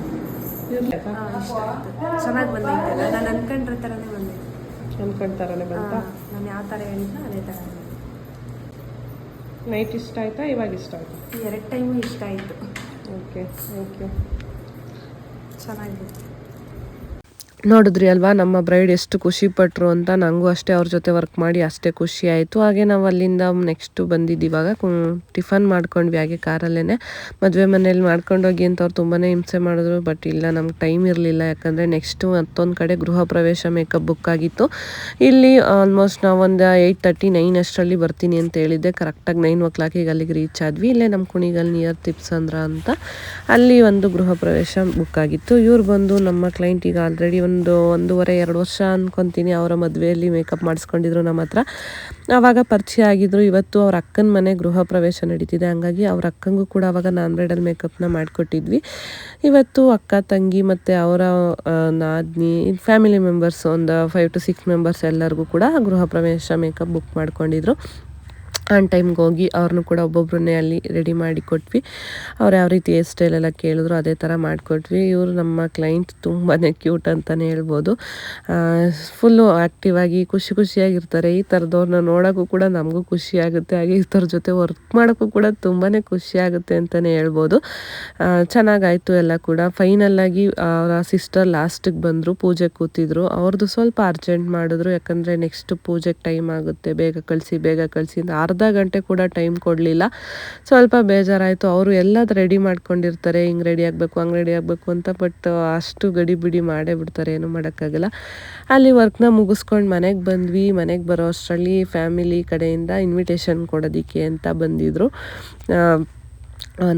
Speaker 2: ಚೆನ್ನಾಗಿ ಬಂದೈತೆ. ನಾನು ಅನ್ಕೊಂಡ್ರೆ ಥರನೇ ಬಂದೈತೆ.
Speaker 1: ಅನ್ಕೊಂಡ್ತಾರನೇ ಬಂತ.
Speaker 2: ನಾನು ಯಾವ ಥರ ಹೇಳಿದ್ನೋ ಅದೇ ಥರ.
Speaker 1: ನೈಟ್ ಇಷ್ಟ ಆಯ್ತಾ, ಇವಾಗ ಇಷ್ಟ ಆಯ್ತು?
Speaker 2: 2 ಟೈಮು ಇಷ್ಟ ಆಯಿತು.
Speaker 1: Okay, thank you.
Speaker 2: ಚೆನ್ನಾಗಿದೆ.
Speaker 1: ನೋಡಿದ್ರಿ ಅಲ್ವಾ ನಮ್ಮ ಬ್ರೈಡ್ ಎಷ್ಟು ಖುಷಿ ಪಟ್ಟರು ಅಂತ. ನನಗೂ ಅಷ್ಟೇ ಅವ್ರ ಜೊತೆ ವರ್ಕ್ ಮಾಡಿ ಅಷ್ಟೇ ಖುಷಿ ಆಯಿತು. ಹಾಗೆ ನಾವು ಅಲ್ಲಿಂದ ನೆಕ್ಸ್ಟು ಬಂದಿದ್ದು ಇವಾಗ ಟಿಫನ್ ಮಾಡ್ಕೊಂಡ್ವಿ. ಹಾಗೆ ಕಾರಲ್ಲೇ ಮದುವೆ ಮನೇಲಿ ಮಾಡ್ಕೊಂಡೋಗಿ ಅಂತ ಅವ್ರು ತುಂಬಾ ಹಿಂಸೆ ಮಾಡಿದ್ರು. ಬಟ್ ಇಲ್ಲ, ನಮ್ಗೆ ಟೈಮ್ ಇರಲಿಲ್ಲ. ಯಾಕಂದರೆ ನೆಕ್ಸ್ಟು ಮತ್ತೊಂದು ಕಡೆ ಗೃಹ ಪ್ರವೇಶ ಮೇಕಪ್ ಬುಕ್ ಆಗಿತ್ತು. ಇಲ್ಲಿ ಆಲ್ಮೋಸ್ಟ್ ನಾವೊಂದು 8:39 ಅಷ್ಟರಲ್ಲಿ ಬರ್ತೀನಿ ಅಂತ ಹೇಳಿದ್ದೆ. ಕರೆಕ್ಟಾಗಿ 9 ಅಲ್ಲಿಗೆ ರೀಚ್ ಆದ್ವಿ. ಇಲ್ಲೇ ನಮ್ಮ ಕುಣಿಗಲ್ ನಿಯರ್ ತಿಪ್ಸಂದ್ರ ಅಂತ, ಅಲ್ಲಿ ಒಂದು ಗೃಹ ಪ್ರವೇಶ ಬುಕ್ ಆಗಿತ್ತು. ಇವ್ರು ಬಂದು ನಮ್ಮ ಕ್ಲೈಂಟ್ ಈಗ ಆಲ್ರೆಡಿ 1.5-2 ವರ್ಷ ಅನ್ಕೊತೀನಿ ಅವರ ಮದುವೆಯಲ್ಲಿ ಮೇಕಪ್ ಮಾಡಿಸ್ಕೊಂಡಿದ್ರು ನಮ್ಮ ಹತ್ರ. ಆವಾಗ ಪರಿಚಯ ಆಗಿದ್ರು. ಇವತ್ತು ಅವ್ರ ಅಕ್ಕನ ಮನೆ ಗೃಹ ಪ್ರವೇಶ ನಡೀತಿದೆ, ಹಂಗಾಗಿ ಅವ್ರ ಅಕ್ಕಂಗೂ ಕೂಡ ಆವಾಗ ನಾನ್ ಬ್ರೈಡಲ್ ಮೇಕಪ್ನ ಮಾಡಿಕೊಟ್ಟಿದ್ವಿ. ಇವತ್ತು ಅಕ್ಕ, ತಂಗಿ ಮತ್ತು ಅವರ ನಾದಿನಿ, ಫ್ಯಾಮಿಲಿ ಮೆಂಬರ್ಸ್ ಒಂದು 5 to 6 ಮೆಂಬರ್ಸ್ ಎಲ್ಲರಿಗೂ ಕೂಡ ಗೃಹ ಪ್ರವೇಶ ಮೇಕಪ್ ಬುಕ್ ಮಾಡ್ಕೊಂಡಿದ್ರು. ಆನ್ ಟೈಮ್ಗೆ ಹೋಗಿ ಅವ್ರನ್ನೂ ಕೂಡ ಒಬ್ಬೊಬ್ಬರನ್ನೇ ಅಲ್ಲಿ ರೆಡಿ ಮಾಡಿ ಕೊಟ್ವಿ. ಅವ್ರು ಯಾವ ರೀತಿ ಹೇರ್ ಸ್ಟೈಲೆಲ್ಲ ಕೇಳಿದ್ರು ಅದೇ ಥರ ಮಾಡಿಕೊಟ್ವಿ. ಇವರು ನಮ್ಮ ಕ್ಲೈಂಟ್ ತುಂಬಾ ಕ್ಯೂಟ್ ಅಂತಲೇ ಹೇಳ್ಬೋದು. ಫುಲ್ಲು ಆ್ಯಕ್ಟಿವ್ ಆಗಿ ಖುಷಿಯಾಗಿರ್ತಾರೆ. ಈ ಥರದವ್ರನ್ನ ನೋಡೋಕ್ಕೂ ಕೂಡ ನಮಗೂ ಖುಷಿ ಆಗುತ್ತೆ. ಹಾಗೆ ಈ ಥರ ಜೊತೆ ವರ್ಕ್ ಮಾಡೋಕ್ಕೂ ಕೂಡ ತುಂಬಾ ಖುಷಿ ಆಗುತ್ತೆ ಅಂತಲೇ ಹೇಳ್ಬೋದು. ಚೆನ್ನಾಗಾಯಿತು ಎಲ್ಲ ಕೂಡ. ಫೈನಲ್ಲಾಗಿ ಅವರ ಸಿಸ್ಟರ್ ಲಾಸ್ಟಿಗೆ ಬಂದರು, ಪೂಜೆ ಕೂತಿದ್ರು. ಅವ್ರದ್ದು ಸ್ವಲ್ಪ ಅರ್ಜೆಂಟ್ ಮಾಡಿದ್ರು, ಯಾಕಂದರೆ ನೆಕ್ಸ್ಟ್ ಪೂಜೆಗೆ ಟೈಮ್ ಆಗುತ್ತೆ, ಬೇಗ ಕಳಿಸಿ ಅಂತ. ಅರ್ಧ ಗಂಟೆ ಕೂಡ ಟೈಮ್ ಕೊಡಲಿಲ್ಲ. ಸ್ವಲ್ಪ ಬೇಜಾರಾಯಿತು. ಅವರು ಎಲ್ಲದು ರೆಡಿ ಮಾಡ್ಕೊಂಡಿರ್ತಾರೆ, ಹಿಂಗೆ ರೆಡಿ ಆಗಬೇಕು, ಹಂಗೆ ರೆಡಿ ಆಗಬೇಕು ಅಂತ. ಬಟ್ ಅಷ್ಟು ಗಡಿಬಿಡಿ ಮಾಡೇ ಬಿಡ್ತಾರೆ, ಏನು ಮಾಡೋಕ್ಕಾಗಲ್ಲ. ಅಲ್ಲಿ ವರ್ಕ್ನ ಮುಗಿಸ್ಕೊಂಡು ಮನೆಗೆ ಬಂದ್ವಿ. ಮನೆಗೆ ಬರೋ ಅಷ್ಟರಲ್ಲಿ ಫ್ಯಾಮಿಲಿ ಕಡೆಯಿಂದ ಇನ್ವಿಟೇಷನ್ ಕೊಡೋದಕ್ಕೆ ಅಂತ ಬಂದಿದ್ದರು.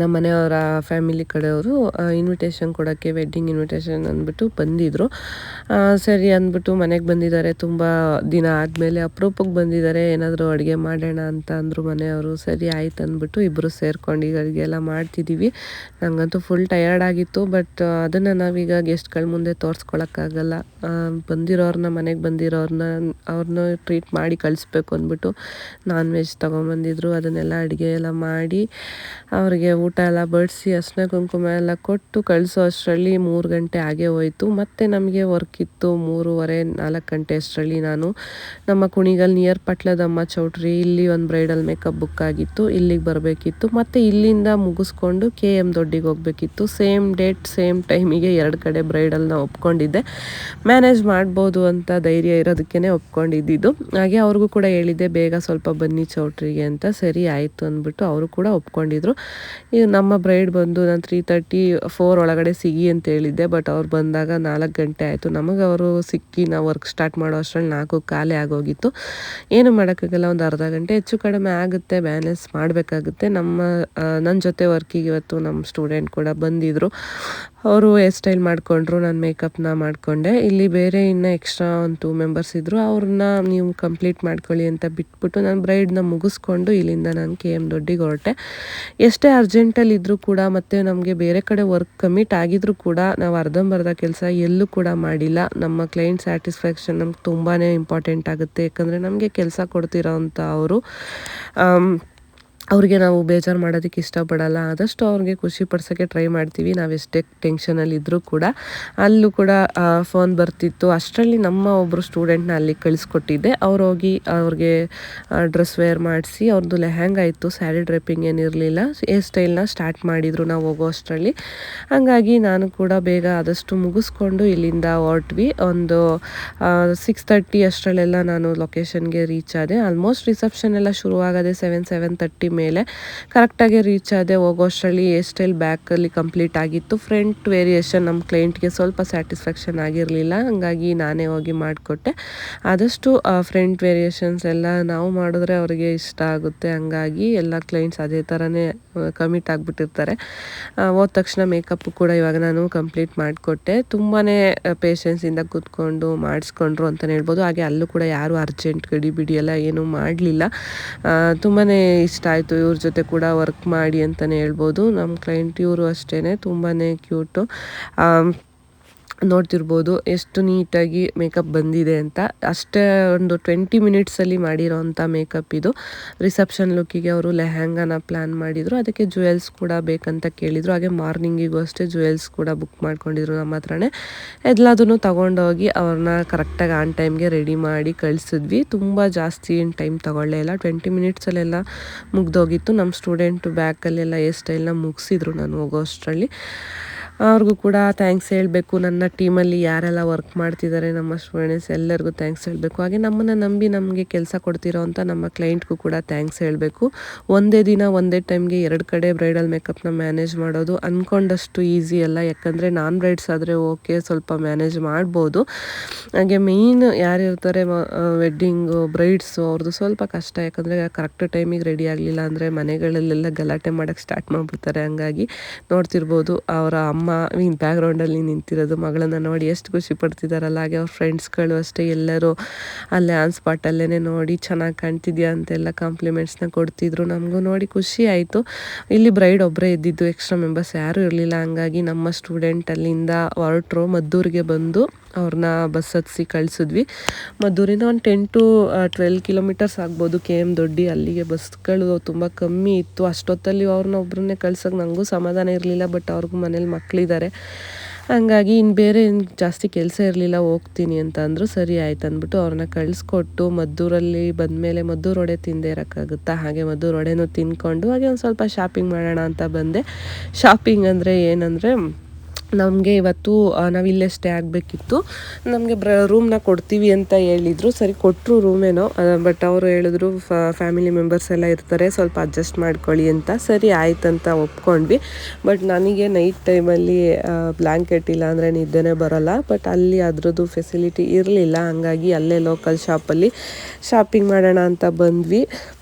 Speaker 1: ನಮ್ಮ ಮನೆಯವರ ಫ್ಯಾಮಿಲಿ ಕಡೆಯವರು ಇನ್ವಿಟೇಷನ್ ಕೊಡೋಕ್ಕೆ, ವೆಡ್ಡಿಂಗ್ ಇನ್ವಿಟೇಷನ್ ಅಂದ್ಬಿಟ್ಟು ಬಂದಿದ್ದರು. ಸರಿ ಅಂದ್ಬಿಟ್ಟು ಮನೆಗೆ ಬಂದಿದ್ದಾರೆ. ತುಂಬ ದಿನ ಆದಮೇಲೆ ಅಪರೂಪಕ್ಕೆ ಬಂದಿದ್ದಾರೆ, ಏನಾದರೂ ಅಡುಗೆ ಮಾಡೋಣ ಅಂತ ಅಂದರು ಮನೆಯವರು. ಸರಿ ಆಯ್ತು ಅಂದ್ಬಿಟ್ಟು ಇಬ್ಬರು ಸೇರ್ಕೊಂಡು ಈಗ ಅಡುಗೆ ಎಲ್ಲ ಮಾಡ್ತಿದ್ದೀವಿ. ನನಗಂತೂ ಫುಲ್ ಟಯರ್ಡ್ ಆಗಿತ್ತು. ಬಟ್ ಅದನ್ನು ನಾವೀಗ ಗೆಸ್ಟ್ಗಳ ಮುಂದೆ ತೋರಿಸ್ಕೊಳಕ್ಕಾಗಲ್ಲ. ಮನೆಗೆ ಅವ್ರನ್ನ ಟ್ರೀಟ್ ಮಾಡಿ ಕಳಿಸ್ಬೇಕು ಅಂದ್ಬಿಟ್ಟು ನಾನ್ ವೆಜ್ ತೊಗೊಂಬಂದಿದ್ರು. ಅದನ್ನೆಲ್ಲ ಅಡುಗೆ ಎಲ್ಲ ಮಾಡಿ ಅವ್ರಿಗೆ ಊಟ ಎಲ್ಲ ಬಡಿಸಿ ಅರ್ಶಿನ ಕುಂಕುಮ ಎಲ್ಲ ಕೊಟ್ಟು ಕಳಿಸೋ ಅಷ್ಟರಲ್ಲಿ 3 ಗಂಟೆ ಆಗೇ ಹೋಯಿತು. ಮತ್ತು ನಮಗೆ ವರ್ಕ್ ಇತ್ತು 3:30-4 ಗಂಟೆ ಅಷ್ಟರಲ್ಲಿ ನಾನು ನಮ್ಮ ಕುಣಿಗಲ್ ನಿಯರ್ ಪಟ್ಲದಮ್ಮ ಚೌಟ್ರಿ, ಇಲ್ಲಿ ಒಂದು ಬ್ರೈಡಲ್ ಮೇಕಪ್ ಬುಕ್ ಆಗಿತ್ತು, ಇಲ್ಲಿಗೆ ಬರಬೇಕಿತ್ತು. ಮತ್ತು ಇಲ್ಲಿಂದ ಮುಗಿಸ್ಕೊಂಡು KM ದೊಡ್ಡಿಗೆ ಹೋಗಬೇಕಿತ್ತು. ಸೇಮ್ ಡೇಟ್ ಸೇಮ್ ಟೈಮಿಗೆ 2 ಕಡೆ ಬ್ರೈಡಲ್ನ ಒಪ್ಕೊಂಡಿದ್ದೆ. ಮ್ಯಾನೇಜ್ ಮಾಡ್ಬೋದು ಅಂತ ಧೈರ್ಯ ಇರೋದಕ್ಕೇ ಒಪ್ಕೊಂಡಿದ್ದು. ಹಾಗೆ ಅವ್ರಿಗೂ ಕೂಡ ಹೇಳಿದ್ದೆ ಬೇಗ ಸ್ವಲ್ಪ ಬನ್ನಿ ಚೌಟ್ರಿಗೆ ಅಂತ. ಸರಿ ಆಯಿತು ಅಂದ್ಬಿಟ್ಟು ಅವರು ಕೂಡ ಒಪ್ಕೊಂಡಿದ್ರು. ಈಗ ನಮ್ಮ ಬ್ರೈಡ್ ಬಂದು ನಾನು 3:30 4 ಒಳಗಡೆ ಸಿಗಿ ಅಂತ ಹೇಳಿದ್ದೆ, ಬಟ್ ಅವ್ರು ಬಂದಾಗ 4 ಗಂಟೆ ಆಯಿತು. ನಮಗೆ ಅವರು ಸಿಕ್ಕಿ ನಾವು ವರ್ಕ್ ಸ್ಟಾರ್ಟ್ ಮಾಡೋ ಅಷ್ಟರಲ್ಲಿ 4 ಕಾಲೇ ಆಗೋಗಿತ್ತು. ಏನು ಮಾಡೋಕ್ಕಾಗಲ್ಲ, ಒಂದು ಅರ್ಧ ಗಂಟೆ ಹೆಚ್ಚು ಕಡಿಮೆ ಆಗುತ್ತೆ, ಬ್ಯಾಲೆನ್ಸ್ ಮಾಡಬೇಕಾಗುತ್ತೆ. ನನ್ನ ಜೊತೆ ವರ್ಕಿಗೆ ಇವತ್ತು ನಮ್ಮ ಸ್ಟೂಡೆಂಟ್ ಕೂಡ ಬಂದಿದ್ದರು. ಅವರು ಹೇರ್ ಸ್ಟೈಲ್ ಮಾಡಿಕೊಂಡ್ರು, ನಾನು ಮೇಕಪ್ನ ಮಾಡಿಕೊಂಡೆ. ಇಲ್ಲಿ ಬೇರೆ ಇನ್ನೂ ಎಕ್ಸ್ಟ್ರಾ ಒಂದು 2 ಮೆಂಬರ್ಸ್ ಇದ್ದರು, ಅವ್ರನ್ನ ನೀವು ಕಂಪ್ಲೀಟ್ ಮಾಡ್ಕೊಳ್ಳಿ ಅಂತ ಬಿಟ್ಬಿಟ್ಟು ನಾನು ಬ್ರೈಡ್ನ ಮುಗಿಸ್ಕೊಂಡು ಇಲ್ಲಿಂದ ನಾನು KM ದೊಡ್ಡಿಗೆ ಹೊರಟೆ. ಎಷ್ಟೇ ಅರ್ಜೆಂಟಲ್ಲಿ ಇದ್ದರೂ ಕೂಡ ಮತ್ತು ನಮಗೆ ಬೇರೆ ಕಡೆ ವರ್ಕ್ ಕಮಿಟ್ ಆಗಿದ್ರೂ ಕೂಡ ನಾವು ಅರ್ಧಂಬರ್ಧ ಕೆಲಸ ಎಲ್ಲೂ ಕೂಡ ಮಾಡಿಲ್ಲ. ನಮ್ಮ ಕ್ಲೈಂಟ್ ಸ್ಯಾಟಿಸ್ಫ್ಯಾಕ್ಷನ್ ನಮ್ಗೆ ತುಂಬಾ ಇಂಪಾರ್ಟೆಂಟ್ ಆಗುತ್ತೆ. ಯಾಕಂದರೆ ನಮಗೆ ಕೆಲಸ ಕೊಡ್ತಿರೋ ಅಂಥ ಅವರು ಅವ್ರಿಗೆ ನಾವು ಬೇಜಾರು ಮಾಡೋದಕ್ಕೆ ಇಷ್ಟಪಡಲ್ಲ. ಆದಷ್ಟು ಅವ್ರಿಗೆ ಖುಷಿ ಪಡ್ಸೋಕ್ಕೆ ಟ್ರೈ ಮಾಡ್ತೀವಿ, ನಾವೆಷ್ಟೇ ಟೆನ್ಷನಲ್ಲಿ ಇದ್ದರೂ ಕೂಡ. ಅಲ್ಲೂ ಕೂಡ ಫೋನ್ ಬರ್ತಿತ್ತು. ಅಷ್ಟರಲ್ಲಿ ನಮ್ಮ ಒಬ್ಬರು ಸ್ಟೂಡೆಂಟ್ನ ಅಲ್ಲಿ ಕಳಿಸ್ಕೊಟ್ಟಿದ್ದೆ. ಅವ್ರು ಹೋಗಿ ಅವ್ರಿಗೆ ಡ್ರೆಸ್ ವೇರ್ ಮಾಡಿಸಿ, ಅವ್ರದ್ದು ಲೆಹಂಗಾ ಇತ್ತು, ಸ್ಯಾರಿ ಡ್ರೆಪ್ಪಿಂಗ್ ಏನಿರಲಿಲ್ಲ, ಹೇರ್ ಸ್ಟೈಲ್ನ ಸ್ಟಾರ್ಟ್ ಮಾಡಿದರು ನಾವು ಹೋಗೋ ಅಷ್ಟರಲ್ಲಿ. ಹಾಗಾಗಿ ನಾನು ಕೂಡ ಬೇಗ ಆದಷ್ಟು ಮುಗಿಸ್ಕೊಂಡು ಇಲ್ಲಿಂದ ಹೊರಟ್ವಿ. ಒಂದು 6:30 ಅಷ್ಟರಲ್ಲೆಲ್ಲ ನಾನು ಲೊಕೇಶನ್ಗೆ ರೀಚ್ ಆದೆ. ಆಲ್ಮೋಸ್ಟ್ ರಿಸೆಪ್ಷನ್ ಎಲ್ಲ ಶುರುವಾಗದೆ 7:30 ಮೇಲೆ ಕರೆಕ್ಟಾಗಿ ರೀಚ್ ಆದೆ. ಹೋಗೋ ಅಷ್ಟರಲ್ಲಿ ಹೇರ್ ಸ್ಟೈಲ್ ಬ್ಯಾಕಲ್ಲಿ ಕಂಪ್ಲೀಟ್ ಆಗಿತ್ತು. ಫ್ರಂಟ್ ವೇರಿಯೇಷನ್ ನಮ್ಮ ಕ್ಲೈಂಟ್ಗೆ ಸ್ವಲ್ಪ ಸ್ಯಾಟಿಸ್ಫ್ಯಾಕ್ಷನ್ ಆಗಿರಲಿಲ್ಲ, ಹಂಗಾಗಿ ನಾನೇ ಹೋಗಿ ಮಾಡಿಕೊಟ್ಟೆ. ಆದಷ್ಟು ಫ್ರಂಟ್ ವೇರಿಯೇಷನ್ಸ್ ಎಲ್ಲ ನಾವು ಮಾಡಿದ್ರೆ ಅವ್ರಿಗೆ ಇಷ್ಟ ಆಗುತ್ತೆ, ಹಂಗಾಗಿ ಎಲ್ಲ ಕ್ಲೈಂಟ್ಸ್ ಅದೇ ಥರನೇ ಕಮಿಟ್ ಆಗಿಬಿಟ್ಟಿರ್ತಾರೆ. ಹೋದ ತಕ್ಷಣ ಮೇಕಪ್ಪು ಕೂಡ ಇವಾಗ ನಾನು ಕಂಪ್ಲೀಟ್ ಮಾಡಿಕೊಟ್ಟೆ. ತುಂಬಾ ಪೇಷನ್ಸಿಂದ ಕೂತ್ಕೊಂಡು ಮಾಡಿಸ್ಕೊಂಡ್ರು ಅಂತಲೇ ಹೇಳ್ಬೋದು. ಹಾಗೆ ಅಲ್ಲೂ ಕೂಡ ಯಾರು ಅರ್ಜೆಂಟ್ ಗಡಿಬಿಡಿ ಎಲ್ಲ ಏನೂ ಮಾಡಲಿಲ್ಲ. ತುಂಬಾ ಇಷ್ಟ ಆಯಿತು ಇವ್ರ ಜೊತೆ ಕೂಡ ವರ್ಕ್ ಮಾಡಿ ಅಂತಲೇ ಹೇಳ್ಬೋದು. ನಮ್ಮ ಕ್ಲೈಂಟ್ ಇವರು ಅಷ್ಟೇ ತುಂಬಾ ಕ್ಯೂಟು. ನೋಡ್ತಿರ್ಬೋದು ಎಷ್ಟು ನೀಟಾಗಿ ಮೇಕಪ್ ಬಂದಿದೆ ಅಂತ. ಅಷ್ಟೇ ಒಂದು 20 ಮಿನಿಟ್ಸಲ್ಲಿ ಮಾಡಿರೋ ಅಂಥ ಮೇಕಪ್ ಇದು. ರಿಸೆಪ್ಷನ್ ಲುಕ್ಕಿಗೆ ಅವರು ಲೆಹಂಗಾನ ಪ್ಲ್ಯಾನ್ ಮಾಡಿದರು, ಅದಕ್ಕೆ ಜುವೆಲ್ಸ್ ಕೂಡ ಬೇಕಂತ ಕೇಳಿದರು. ಹಾಗೆ ಮಾರ್ನಿಂಗಿಗೂ ಅಷ್ಟೇ ಜುವೆಲ್ಸ್ ಕೂಡ ಬುಕ್ ಮಾಡ್ಕೊಂಡಿದ್ರು ನಮ್ಮ ಹತ್ರನೇ. ಎಲ್ಲದನ್ನು ತೊಗೊಂಡೋಗಿ ಅವ್ರನ್ನ ಕರೆಕ್ಟಾಗಿ ಆನ್ ಟೈಮ್ಗೆ ರೆಡಿ ಮಾಡಿ ಕಳಿಸಿದ್ವಿ. ತುಂಬ ಜಾಸ್ತಿ ಏನು ಟೈಮ್ ತೊಗೊಳ್ಳೇ ಇಲ್ಲ, 20 ಮಿನಿಟ್ಸಲ್ಲೆಲ್ಲ ಮುಗ್ದೋಗಿತ್ತು. ನಮ್ಮ ಸ್ಟೂಡೆಂಟು ಬ್ಯಾಕಲ್ಲೆಲ್ಲ ಹೇರ್ ಸ್ಟೈಲ್ನ ಮುಗಿಸಿದ್ರು ನಾನು ಹೋಗೋ ಅಷ್ಟರಲ್ಲಿ. ಅವ್ರಿಗೂ ಕೂಡ ಥ್ಯಾಂಕ್ಸ್ ಹೇಳಬೇಕು. ನನ್ನ ಟೀಮಲ್ಲಿ ಯಾರೆಲ್ಲ ವರ್ಕ್ ಮಾಡ್ತಿದ್ದಾರೆ, ನಮ್ಮ ಸ್ಟೂಡೆಂಟ್ಸ್ ಎಲ್ಲರಿಗೂ ಥ್ಯಾಂಕ್ಸ್ ಹೇಳಬೇಕು. ಹಾಗೆ ನಮ್ಮನ್ನು ನಂಬಿ ನಮಗೆ ಕೆಲಸ ಕೊಡ್ತಿರೋ ಅಂಥ ನಮ್ಮ ಕ್ಲೈಂಟ್ಗೂ ಕೂಡ ಥ್ಯಾಂಕ್ಸ್ ಹೇಳಬೇಕು. ಒಂದೇ ದಿನ ಒಂದೇ ಟೈಮ್ಗೆ 2 ಕಡೆ ಬ್ರೈಡಲ್ ಮೇಕಪ್ನ ಮ್ಯಾನೇಜ್ ಮಾಡೋದು ಅಂದ್ಕೊಂಡಷ್ಟು ಈಸಿ ಅಲ್ಲ. ಯಾಕಂದರೆ ನಾನ್ ಬ್ರೈಡ್ಸ್ ಆದರೆ ಓಕೆ, ಸ್ವಲ್ಪ ಮ್ಯಾನೇಜ್ ಮಾಡ್ಬೋದು. ಹಾಗೆ ಮೇಯ್ನ್ ಯಾರಿರ್ತಾರೆ ವೆಡ್ಡಿಂಗು ಬ್ರೈಡ್ಸು, ಅವ್ರದ್ದು ಸ್ವಲ್ಪ ಕಷ್ಟ. ಯಾಕಂದರೆ ಕರೆಕ್ಟ್ ಟೈಮಿಗೆ ರೆಡಿ ಆಗಲಿಲ್ಲ ಅಂದರೆ ಮನೆಗಳಲ್ಲೆಲ್ಲ ಗಲಾಟೆ ಮಾಡೋಕ್ಕೆ ಸ್ಟಾರ್ಟ್ ಮಾಡಿಬಿಡ್ತಾರೆ. ಹಂಗಾಗಿ ನೋಡ್ತಿರ್ಬೋದು ಅವರ ಅಮ್ಮ ಬ್ಯಾಕ್ಗ್ರೌಂಡಲ್ಲಿ ನಿಂತಿರೋದು, ಮಗಳನ್ನ ನೋಡಿ ಎಷ್ಟು ಖುಷಿ ಪಡ್ತಿದ್ದಾರಲ್ಲ. ಹಾಗೆ ಅವ್ರ ಫ್ರೆಂಡ್ಸ್ಗಳು ಅಷ್ಟೇ ಎಲ್ಲರೂ ಅಲ್ಲೇ ಆನ್ ಸ್ಪಾಟಲ್ಲೇ ನೋಡಿ ಚೆನ್ನಾಗಿ ಕಾಣ್ತಿದ್ಯಾ ಅಂತೆಲ್ಲ ಕಾಂಪ್ಲಿಮೆಂಟ್ಸ್ನ ಕೊಡ್ತಿದ್ರು. ನಮಗೂ ನೋಡಿ ಖುಷಿ ಆಯಿತು. ಇಲ್ಲಿ ಬ್ರೈಡ್ ಒಬ್ಬರೇ ಇದ್ದಿದ್ದು, ಎಕ್ಸ್ಟ್ರಾ ಮೆಂಬರ್ಸ್ ಯಾರೂ ಇರಲಿಲ್ಲ. ಹಂಗಾಗಿ ನಮ್ಮ ಸ್ಟೂಡೆಂಟ್ ಅಲ್ಲಿಂದ ಹೊರಟರು, ಮದ್ದೂರಿಗೆ ಬಂದು ಅವ್ರನ್ನ ಬಸ್ ಹತ್ತಿಸಿ ಕಳಿಸಿದ್ವಿ. ಮದ್ದೂರಿಂದ ಒಂದು 10 to 12 ಕಿಲೋಮೀಟರ್ಸ್ ಆಗ್ಬೋದು KM ದೊಡ್ಡಿ. ಅಲ್ಲಿಗೆ ಬಸ್ಗಳು ತುಂಬ ಕಮ್ಮಿ ಇತ್ತು. ಅಷ್ಟೊತ್ತಲ್ಲಿ ಒಬ್ಬರನ್ನೇ ಕಳ್ಸೋಕೆ ನನಗೂ ಸಮಾಧಾನ ಇರಲಿಲ್ಲ, ಬಟ್ ಅವ್ರಿಗೂ ಮನೇಲಿ ಮಕ್ಕಳಿದ್ದಾರೆ. ಹಂಗಾಗಿ ಇನ್ನು ಬೇರೆ ಜಾಸ್ತಿ ಕೆಲಸ ಇರಲಿಲ್ಲ, ಹೋಗ್ತೀನಿ ಅಂತ ಅಂದರು. ಸರಿ ಆಯ್ತು ಅಂದ್ಬಿಟ್ಟು ಅವ್ರನ್ನ ಕಳಿಸ್ಕೊಟ್ಟು ಮದ್ದೂರಲ್ಲಿ ಬಂದಮೇಲೆ ಮದ್ದೂರು ವಡೆ ತಿಂದೇ ಇರೋಕ್ಕಾಗುತ್ತಾ, ಹಾಗೆ ಮದ್ದೂರು ವಡೆನೂ ತಿಂದ್ಕೊಂಡು ಹಾಗೆ ಒಂದು ಸ್ವಲ್ಪ ಶಾಪಿಂಗ್ ಮಾಡೋಣ ಅಂತ ಬಂದೆ. ಶಾಪಿಂಗ್ ಅಂದರೆ ಏನಂದರೆ, ನಮಗೆ ಇವತ್ತು ನಾವಿಲ್ಲೇ ಸ್ಟೇ ಆಗಬೇಕಿತ್ತು. ನಮಗೆ ರೂಮ್ನ ಕೊಡ್ತೀವಿ ಅಂತ ಹೇಳಿದರು. ಸರಿ ಕೊಟ್ಟರು ರೂಮೇನೋ, ಬಟ್ ಅವರು ಹೇಳಿದ್ರು ಫ್ಯಾಮಿಲಿ ಮೆಂಬರ್ಸ್ ಎಲ್ಲ ಇರ್ತಾರೆ, ಸ್ವಲ್ಪ ಅಡ್ಜಸ್ಟ್ ಮಾಡ್ಕೊಳ್ಳಿ ಅಂತ. ಸರಿ ಆಯ್ತಂತ ಒಪ್ಕೊಂಡ್ವಿ. ಬಟ್ ನನಗೆ ನೈಟ್ ಟೈಮಲ್ಲಿ ಬ್ಲ್ಯಾಂಕೆಟ್ ಇಲ್ಲ ಅಂದರೆ ನಿದ್ದೆನೇ ಬರೋಲ್ಲ. ಬಟ್ ಅಲ್ಲಿ ಅದರದ್ದು ಫೆಸಿಲಿಟಿ ಇರಲಿಲ್ಲ, ಹಂಗಾಗಿ ಅಲ್ಲೇ ಲೋಕಲ್ ಶಾಪಲ್ಲಿ ಶಾಪಿಂಗ್ ಮಾಡೋಣ ಅಂತ ಬಂದ್ವಿ.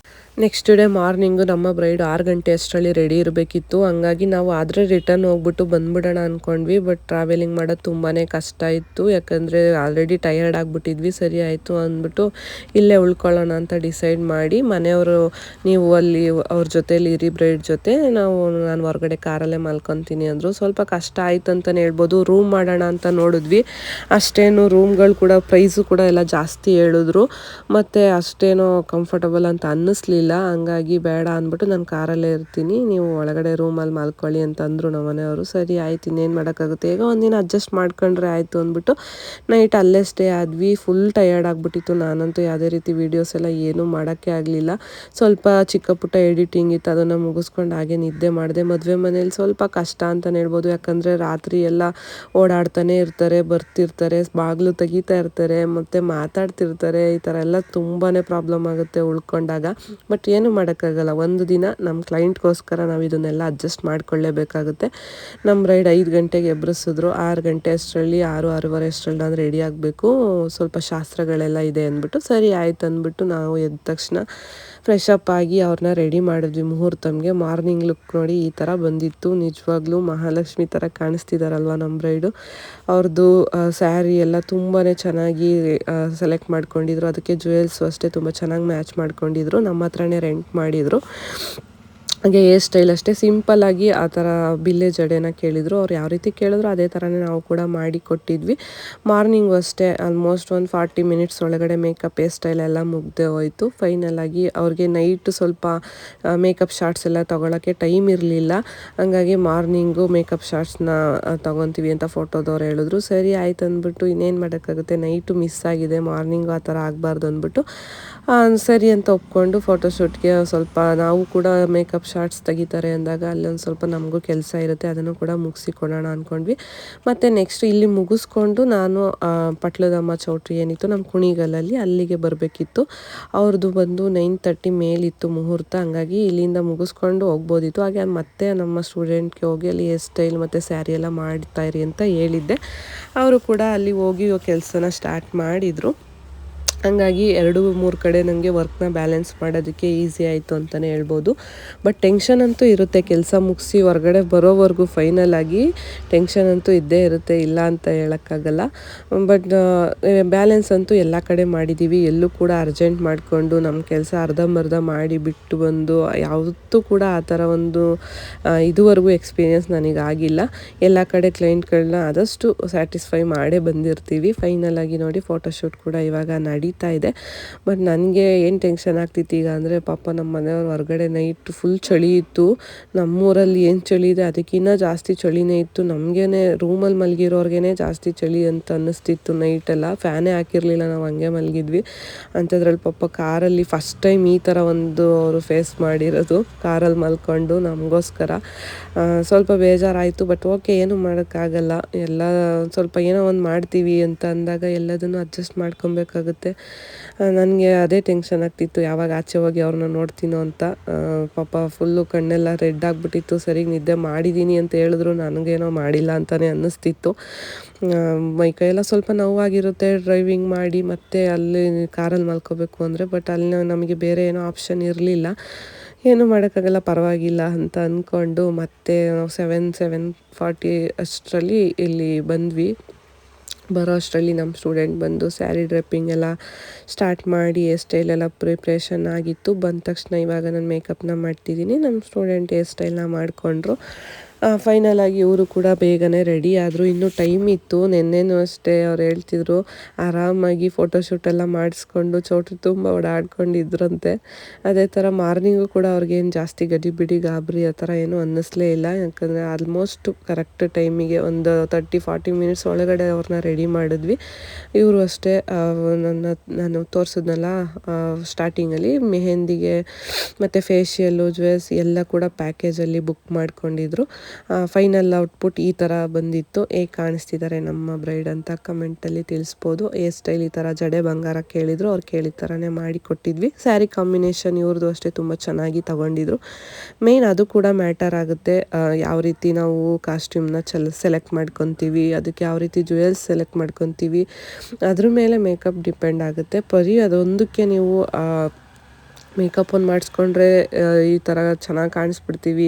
Speaker 1: ನೆಕ್ಸ್ಟ್ ಡೇ ಮಾರ್ನಿಂಗು ನಮ್ಮ ಬ್ರೈಡ್ 6 ಗಂಟೆ ಅಷ್ಟರಲ್ಲಿ ರೆಡಿ ಇರಬೇಕಿತ್ತು. ಹಂಗಾಗಿ ನಾವು ಆದರೆ ರಿಟರ್ನ್ ಹೋಗ್ಬಿಟ್ಟು ಬಂದ್ಬಿಡೋಣ ಅಂದ್ಕೊಂಡ್ವಿ. ಬಟ್ ಟ್ರಾವೆಲಿಂಗ್ ಮಾಡೋದು ತುಂಬಾ ಕಷ್ಟ ಇತ್ತು, ಯಾಕಂದರೆ ಆಲ್ರೆಡಿ ಟಯರ್ಡ್ ಆಗಿಬಿಟ್ಟಿದ್ವಿ. ಸರಿ ಆಯಿತು ಅಂದ್ಬಿಟ್ಟು ಇಲ್ಲೇ ಉಳ್ಕೊಳ್ಳೋಣ ಅಂತ ಡಿಸೈಡ್ ಮಾಡಿ, ಮನೆಯವರು ನೀವು ಅಲ್ಲಿ ಅವ್ರ ಜೊತೇಲಿ ಇರಿ ಬ್ರೈಡ್ ಜೊತೆ, ನಾನು ಹೊರಗಡೆ ಕಾರಲ್ಲೇ ಮಲ್ಕೊತೀನಿ ಅಂದರು. ಸ್ವಲ್ಪ ಕಷ್ಟ ಆಯ್ತು ಅಂತಲೇ ಹೇಳ್ಬೋದು. ರೂಮ್ ಮಾಡೋಣ ಅಂತ ನೋಡಿದ್ವಿ, ಅಷ್ಟೇನು ರೂಮ್ಗಳು ಕೂಡ ಪ್ರೈಸು ಕೂಡ ಎಲ್ಲ ಜಾಸ್ತಿ ಹೇಳಿದ್ರು, ಮತ್ತು ಅಷ್ಟೇನೋ ಕಂಫರ್ಟಬಲ್ ಅಂತ ಅನ್ನಿಸ್ಲಿಲ್ಲ. ಹಂಗಾಗಿ ಬೇಡ ಅಂದ್ಬಿಟ್ಟು ನಾನು ಕಾರಲ್ಲೇ ಇರ್ತೀನಿ, ನೀವು ಒಳಗಡೆ ರೂಮಲ್ಲಿ ಮಲ್ಕೊಳ್ಳಿ ಅಂತಂದರು ನಮ್ಮ ಮನೆಯವರು. ಸರಿ ಆಯ್ತು, ಇನ್ನೇನು ಮಾಡೋಕ್ಕಾಗುತ್ತೆ, ಈಗ ಒಂದಿನ ಅಡ್ಜಸ್ಟ್ ಮಾಡ್ಕೊಂಡ್ರೆ ಆಯಿತು ಅಂದ್ಬಿಟ್ಟು ನೈಟ್ ಅಲ್ಲೇ ಸ್ಟೇ ಆದ್ವಿ. ಫುಲ್ ಟಯರ್ಡ್ ಆಗಿಬಿಟ್ಟಿತ್ತು. ನಾನಂತೂ ಯಾವುದೇ ರೀತಿ ವೀಡಿಯೋಸ್ ಎಲ್ಲ ಏನೂ ಮಾಡೋಕ್ಕೆ ಆಗಲಿಲ್ಲ. ಸ್ವಲ್ಪ ಚಿಕ್ಕ ಪುಟ್ಟ ಎಡಿಟಿಂಗ್ ಇತ್ತು, ಅದನ್ನು ಮುಗಿಸ್ಕೊಂಡು ಹಾಗೆ ನಿದ್ದೆ ಮಾಡಿದೆ. ಮದುವೆ ಮನೇಲಿ ಸ್ವಲ್ಪ ಕಷ್ಟ ಅಂತಲೇ ಹೇಳ್ಬೋದು, ಯಾಕಂದರೆ ರಾತ್ರಿ ಎಲ್ಲ ಓಡಾಡ್ತಾನೆ ಇರ್ತಾರೆ, ಬರ್ತಿರ್ತಾರೆ, ಬಾಗಿಲು ತೆಗಿತಾ ಇರ್ತಾರೆ, ಮತ್ತು ಮಾತಾಡ್ತಿರ್ತಾರೆ. ಈ ಥರ ಎಲ್ಲ ತುಂಬಾ ಪ್ರಾಬ್ಲಮ್ ಆಗುತ್ತೆ ಉಳ್ಕೊಂಡಾಗ. ಬಟ್ ಬಟ್ ಏನು ಮಾಡೋಕ್ಕಾಗಲ್ಲ, ಒಂದು ದಿನ ನಮ್ಮ ಕ್ಲೈಂಟ್ಗೋಸ್ಕರ ನಾವು ಇದನ್ನೆಲ್ಲ ಅಡ್ಜಸ್ಟ್ ಮಾಡ್ಕೊಳ್ಳೇಬೇಕಾಗುತ್ತೆ. ನಮ್ಮ ಬ್ರೈಡ್ 5 ಗಂಟೆಗೆ ಎಬ್ಬರಿಸಿದ್ರು, 6 ಗಂಟೆ ಅಷ್ಟರಲ್ಲಿ 6-6:30 ಅಷ್ಟರಲ್ಲಿ ನಾನು ರೆಡಿ ಆಗಬೇಕು, ಸ್ವಲ್ಪ ಶಾಸ್ತ್ರಗಳೆಲ್ಲ ಇದೆ ಅಂದ್ಬಿಟ್ಟು. ಸರಿ ಆಯ್ತು ಅಂದ್ಬಿಟ್ಟು ನಾವು ಎದ್ದ ತಕ್ಷಣ ಫ್ರೆಶ್ ಅಪ್ ಆಗಿ ಅವ್ರನ್ನ ರೆಡಿ ಮಾಡಿದ್ವಿ ಮುಹೂರ್ತಮ್ಗೆ. ಮಾರ್ನಿಂಗ್ ಲುಕ್ ನೋಡಿ ಈ ಥರ ಬಂದಿತ್ತು. ನಿಜವಾಗ್ಲೂ ಮಹಾಲಕ್ಷ್ಮಿ ಥರ ಕಾಣಿಸ್ತಿದ್ದಾರಲ್ವ ನಮ್ಮ ಬ್ರೈಡು. ಅವ್ರದ್ದು ಸ್ಯಾರಿ ಎಲ್ಲ ತುಂಬಾ ಚೆನ್ನಾಗಿ ಸೆಲೆಕ್ಟ್ ಮಾಡ್ಕೊಂಡಿದ್ರು. ಅದಕ್ಕೆ ಜ್ಯುವೆಲ್ಸು ಅಷ್ಟೇ ತುಂಬ ಚೆನ್ನಾಗಿ ಮ್ಯಾಚ್ ಮಾಡ್ಕೊಂಡಿದ್ರು. ನಮ್ಮ ಹತ್ರನೇ ರೆಂಟ್ ಮಾಡಿದರು. ಹಾಗೆ ಹೇರ್ ಸ್ಟೈಲ್ ಅಷ್ಟೇ ಸಿಂಪಲ್ಲಾಗಿ ಆ ಥರ ಬಿಲ್ಲೆ ಜಡೆನ ಕೇಳಿದರು. ಅವ್ರು ಯಾವ ರೀತಿ ಕೇಳಿದ್ರು ಅದೇ ಥರನೇ ನಾವು ಕೂಡ ಮಾಡಿ ಕೊಟ್ಟಿದ್ವಿ. ಮಾರ್ನಿಂಗು ಅಷ್ಟೇ ಆಲ್ಮೋಸ್ಟ್ ಒಂದು 40 ಮಿನಿಟ್ಸ್ ಒಳಗಡೆ ಮೇಕಪ್ ಹೇರ್ ಸ್ಟೈಲ್ ಎಲ್ಲ ಮುಗ್ದೇ ಹೋಯಿತು. ಫೈನಲಾಗಿ ಅವ್ರಿಗೆ ನೈಟ್ ಸ್ವಲ್ಪ ಮೇಕಪ್ ಶಾರ್ಟ್ಸ್ ಎಲ್ಲ ತೊಗೊಳಕ್ಕೆ ಟೈಮ್ ಇರಲಿಲ್ಲ. ಹಂಗಾಗಿ ಮಾರ್ನಿಂಗು ಮೇಕಪ್ ಶಾರ್ಟ್ಸ್ನ ತೊಗೊತೀವಿ ಅಂತ ಫೋಟೋದವ್ರು ಹೇಳಿದ್ರು. ಸರಿ ಆಯ್ತು ಅಂದ್ಬಿಟ್ಟು ಇನ್ನೇನು ಮಾಡೋಕ್ಕಾಗುತ್ತೆ, ನೈಟು ಮಿಸ್ ಆಗಿದೆ, ಮಾರ್ನಿಂಗು ಆ ಥರ ಆಗಬಾರ್ದು ಅಂದ್ಬಿಟ್ಟು ಸರಿ ಅಂತ ಒಪ್ಕೊಂಡು ಫೋಟೋಶೂಟ್ಗೆ ಸ್ವಲ್ಪ ನಾವು ಕೂಡ ಮೇಕಪ್ ಶಾರ್ಟ್ಸ್ ತೆಗಿತಾರೆ ಅಂದಾಗ ಅಲ್ಲೊಂದು ಸ್ವಲ್ಪ ನಮಗೂ ಕೆಲಸ ಇರುತ್ತೆ, ಅದನ್ನು ಕೂಡ ಮುಗಿಸಿ ಕೊಡೋಣ ಅಂದ್ಕೊಂಡ್ವಿ. ಮತ್ತು ನೆಕ್ಸ್ಟ್ ಇಲ್ಲಿ ಮುಗಿಸ್ಕೊಂಡು ನಾನು ಪಟ್ಲದಮ್ಮ ಚೌಟ್ರಿ ಏನಿತ್ತು ನಮ್ಮ ಕುಣಿಗಲಲ್ಲಿ ಅಲ್ಲಿಗೆ ಬರಬೇಕಿತ್ತು. ಅವ್ರದ್ದು ಬಂದು 9:30 ಮೇಲಿತ್ತು ಮುಹೂರ್ತ. ಹಂಗಾಗಿ ಇಲ್ಲಿಂದ ಮುಗಿಸ್ಕೊಂಡು ಹೋಗ್ಬೋದಿತ್ತು. ಹಾಗೆ ಮತ್ತೆ ನಮ್ಮ ಸ್ಟೂಡೆಂಟ್ಗೆ ಹೋಗಿ ಅಲ್ಲಿ ಹೇರ್ ಸ್ಟೈಲ್ ಮತ್ತು ಸ್ಯಾರಿ ಎಲ್ಲ ಮಾಡ್ತಾಯಿರಿ ಅಂತ ಹೇಳಿದ್ದೆ. ಅವರು ಕೂಡ ಅಲ್ಲಿ ಹೋಗಿ ಕೆಲಸನ ಸ್ಟಾರ್ಟ್ ಮಾಡಿದರು. ಹಂಗಾಗಿ 2-3 ಕಡೆ ನನಗೆ ವರ್ಕ್ನ ಬ್ಯಾಲೆನ್ಸ್ ಮಾಡೋದಕ್ಕೆ ಈಸಿ ಆಯಿತು ಅಂತಲೇ ಹೇಳ್ಬೋದು. ಬಟ್ ಟೆನ್ಷನ್ ಅಂತೂ ಇರುತ್ತೆ, ಕೆಲಸ ಮುಗಿಸಿ ಹೊರಗಡೆ ಬರೋವರೆಗೂ ಫೈನಲ್ ಆಗಿ ಟೆನ್ಷನ್ ಅಂತೂ ಇದ್ದೇ ಇರುತ್ತೆ, ಇಲ್ಲ ಅಂತ ಹೇಳೋಕ್ಕಾಗಲ್ಲ. ಬಟ್ ಬ್ಯಾಲೆನ್ಸ್ ಅಂತೂ ಎಲ್ಲ ಕಡೆ ಮಾಡಿದ್ದೀವಿ. ಎಲ್ಲೂ ಕೂಡ ಅರ್ಜೆಂಟ್ ಮಾಡಿಕೊಂಡು ನಮ್ಮ ಕೆಲಸ ಅರ್ಧಂಬರ್ಧ ಮಾಡಿ ಬಿಟ್ಟು ಬಂದು ಯಾವತ್ತೂ ಕೂಡ ಆ ಥರ ಒಂದು ಇದುವರೆಗೂ ಎಕ್ಸ್ಪೀರಿಯೆನ್ಸ್ ನನಗಾಗಿಲ್ಲ. ಎಲ್ಲ ಕಡೆ ಕ್ಲೈಂಟ್ಗಳನ್ನ ಆದಷ್ಟು ಸ್ಯಾಟಿಸ್ಫೈ ಮಾಡೇ ಬಂದಿರ್ತೀವಿ. ಫೈನಲಾಗಿ ನೋಡಿ ಫೋಟೋಶೂಟ್ ಕೂಡ ಇವಾಗ ನಡೀತಾ ಇದೆ. ಬಟ್ ನನಗೆ ಏನು ಟೆನ್ಷನ್ ಆಗ್ತಿತ್ತು ಈಗ ಅಂದರೆ, ಪಾಪ ನಮ್ಮ ಮನೆಯವ್ರು ಹೊರಗಡೆ ನೈಟ್ ಫುಲ್ ಚಳಿ ಇತ್ತು. ನಮ್ಮೂರಲ್ಲಿ ಏನು ಚಳಿ ಇದೆ ಅದಕ್ಕಿಂತ ಜಾಸ್ತಿ ಚಳಿನೇ ಇತ್ತು. ನಮಗೇನೆ ರೂಮಲ್ಲಿ ಮಲಗಿರೋರ್ಗೇ ಜಾಸ್ತಿ ಚಳಿ ಅಂತ ಅನ್ನಿಸ್ತಿತ್ತು. ನೈಟೆಲ್ಲ ಫ್ಯಾನೇ ಹಾಕಿರಲಿಲ್ಲ, ನಾವು ಹಂಗೆ ಮಲಗಿದ್ವಿ. ಅಂಥದ್ರಲ್ಲಿ ಪಾಪ ಕಾರಲ್ಲಿ ಫಸ್ಟ್ ಟೈಮ್ ಈ ಥರ ಒಂದು ಅವರು ಫೇಸ್ ಮಾಡಿರೋದು, ಕಾರಲ್ಲಿ ಮಲ್ಕೊಂಡು ನಮಗೋಸ್ಕರ. ಸ್ವಲ್ಪ ಬೇಜಾರಾಯಿತು. ಬಟ್ ಓಕೆ, ಏನು ಮಾಡೋಕ್ಕಾಗಲ್ಲ. ಎಲ್ಲ ಸ್ವಲ್ಪ ಏನೋ ಒಂದು ಮಾಡ್ತೀವಿ ಅಂತ ಅಂದಾಗ ಎಲ್ಲದನ್ನು ಅಡ್ಜಸ್ಟ್ ಮಾಡ್ಕೊಬೇಕಾಗುತ್ತೆ. ನನಗೆ ಅದೇ ಟೆನ್ಷನ್ ಆಗ್ತಿತ್ತು, ಯಾವಾಗ ಆಚೆ ಹೋಗಿ ಅವ್ರನ್ನ ನೋಡ್ತೀನೋ ಅಂತ. ಪಾಪ ಫುಲ್ಲು ಕಣ್ಣೆಲ್ಲ ರೆಡ್ ಆಗಿಬಿಟ್ಟಿತ್ತು. ಸರಿಗೆ ನಿದ್ದೆ ಮಾಡಿದ್ದೀನಿ ಅಂತ ಹೇಳಿದ್ರು ನನಗೇನೋ ಮಾಡಿಲ್ಲ ಅಂತಲೇ ಅನ್ನಿಸ್ತಿತ್ತು. ಮೈಕೈಯೆಲ್ಲ ಸ್ವಲ್ಪ ನೋವಾಗಿರುತ್ತೆ ಡ್ರೈವಿಂಗ್ ಮಾಡಿ ಮತ್ತೆ ಅಲ್ಲಿ ಕಾರಲ್ಲಿ ಮಲ್ಕೋಬೇಕು ಅಂದರೆ. ಬಟ್ ಅಲ್ಲಿ ನಮಗೆ ಬೇರೆ ಏನೋ ಆಪ್ಷನ್ ಇರಲಿಲ್ಲ. ಏನು ಮಾಡೋಕ್ಕಾಗಲ್ಲ, ಪರವಾಗಿಲ್ಲ ಅಂತ ಅಂದ್ಕೊಂಡು ಮತ್ತೆ ನಾವು 7:40 ಅಷ್ಟರಲ್ಲಿ ಇಲ್ಲಿ ಬಂದ್ವಿ. ಬರೋ ಅಷ್ಟರಲ್ಲಿ ನಮ್ಮ ಸ್ಟೂಡೆಂಟ್ ಬಂದು ಸ್ಯಾರಿ ಡ್ರೆಪ್ಪಿಂಗ್ ಎಲ್ಲ ಸ್ಟಾರ್ಟ್ ಮಾಡಿ ಹೇರ್ ಸ್ಟೈಲೆಲ್ಲ ಪ್ರಿಪ್ರೇಷನ್ ಆಗಿತ್ತು. ಬಂದ ತಕ್ಷಣ ಇವಾಗ ನಾನು ಮೇಕಪ್ನ ಮಾಡ್ತಿದ್ದೀನಿ. ನಮ್ಮ ಸ್ಟೂಡೆಂಟ್ ಹೇರ್ ಸ್ಟೈಲ್ನ ಮಾಡಿಕೊಂಡ್ರು. ಫೈನಲಾಗಿ ಇವರು ಕೂಡ ಬೇಗನೆ ರೆಡಿ ಆದರು. ಇನ್ನೂ ಟೈಮ್ ಇತ್ತು. ನೆನ್ನೆನೂ ಅಷ್ಟೇ ಅವ್ರು ಹೇಳ್ತಿದ್ರು ಆರಾಮಾಗಿ ಫೋಟೋಶೂಟೆಲ್ಲ ಮಾಡಿಸ್ಕೊಂಡು ಚೌಟ್ರಿ ತುಂಬ ಓಡಾಡ್ಕೊಂಡಿದ್ರಂತೆ. ಅದೇ ಥರ ಮಾರ್ನಿಂಗು ಕೂಡ ಅವ್ರಿಗೇನು ಜಾಸ್ತಿ ಗಡಿಬಿಡಿ ಗಾಬರಿ ಆ ಥರ ಏನೂ ಅನ್ನಿಸ್ಲೇ ಇಲ್ಲ. ಯಾಕಂದರೆ ಆಲ್ಮೋಸ್ಟ್ ಕರೆಕ್ಟ್ ಟೈಮಿಗೆ ಒಂದು 30-40 ಮಿನಿಟ್ಸ್ ಒಳಗಡೆ ಅವ್ರನ್ನ ರೆಡಿ ಮಾಡಿದ್ವಿ. ಇವರು ಅಷ್ಟೇ ನಾನು ತೋರಿಸಿದ್ನಲ್ಲ ಸ್ಟಾರ್ಟಿಂಗಲ್ಲಿ ಮೆಹಂದಿಗೆ ಮತ್ತು ಫೇಶಿಯಲ್ಲು ಜ್ಯುವೆಲ್ಸ್ ಎಲ್ಲ ಕೂಡ ಪ್ಯಾಕೇಜಲ್ಲಿ ಬುಕ್ ಮಾಡ್ಕೊಂಡಿದ್ರು. ಫೈನಲ್ ಔಟ್ಪುಟ್ ಈ ಥರ ಬಂದಿತ್ತು. ಹೇಗೆ ಕಾಣಿಸ್ತಿದ್ದಾರೆ ನಮ್ಮ ಬ್ರೈಡ್ ಅಂತ ಕಮೆಂಟಲ್ಲಿ ತಿಳಿಸ್ಬೋದು. ಹೇರ್ ಸ್ಟೈಲ್ ಈ ಥರ ಜಡೆ ಬಂಗಾರ ಕೇಳಿದ್ರು, ಅವ್ರು ಕೇಳಿದ ಥರನೇ ಮಾಡಿ ಕೊಟ್ಟಿದ್ವಿ. ಸ್ಯಾರಿ ಕಾಂಬಿನೇಷನ್ ಇವ್ರದ್ದು ಅಷ್ಟೇ ತುಂಬ ಚೆನ್ನಾಗಿ ತಗೊಂಡಿದ್ರು. ಮೇಯ್ನ್ ಅದು ಕೂಡ ಮ್ಯಾಟರ್ ಆಗುತ್ತೆ, ಯಾವ ರೀತಿ ನಾವು ಕಾಸ್ಟ್ಯೂಮ್ನ ಸೆಲೆಕ್ಟ್ ಮಾಡ್ಕೊತೀವಿ, ಅದಕ್ಕೆ ಯಾವ ರೀತಿ ಜ್ಯುವೆಲ್ಸ್ ಸೆಲೆಕ್ಟ್ ಮಾಡ್ಕೊತೀವಿ, ಅದ್ರ ಮೇಲೆ ಮೇಕಪ್ ಡಿಪೆಂಡ್ ಆಗುತ್ತೆ. ಬರೀ ಅದೊಂದಕ್ಕೆ ನೀವು ಮೇಕಪ್ ಒಂದು ಮಾಡಿಸ್ಕೊಂಡ್ರೆ ಈ ಥರ ಚೆನ್ನಾಗಿ ಕಾಣಿಸ್ಬಿಡ್ತೀವಿ,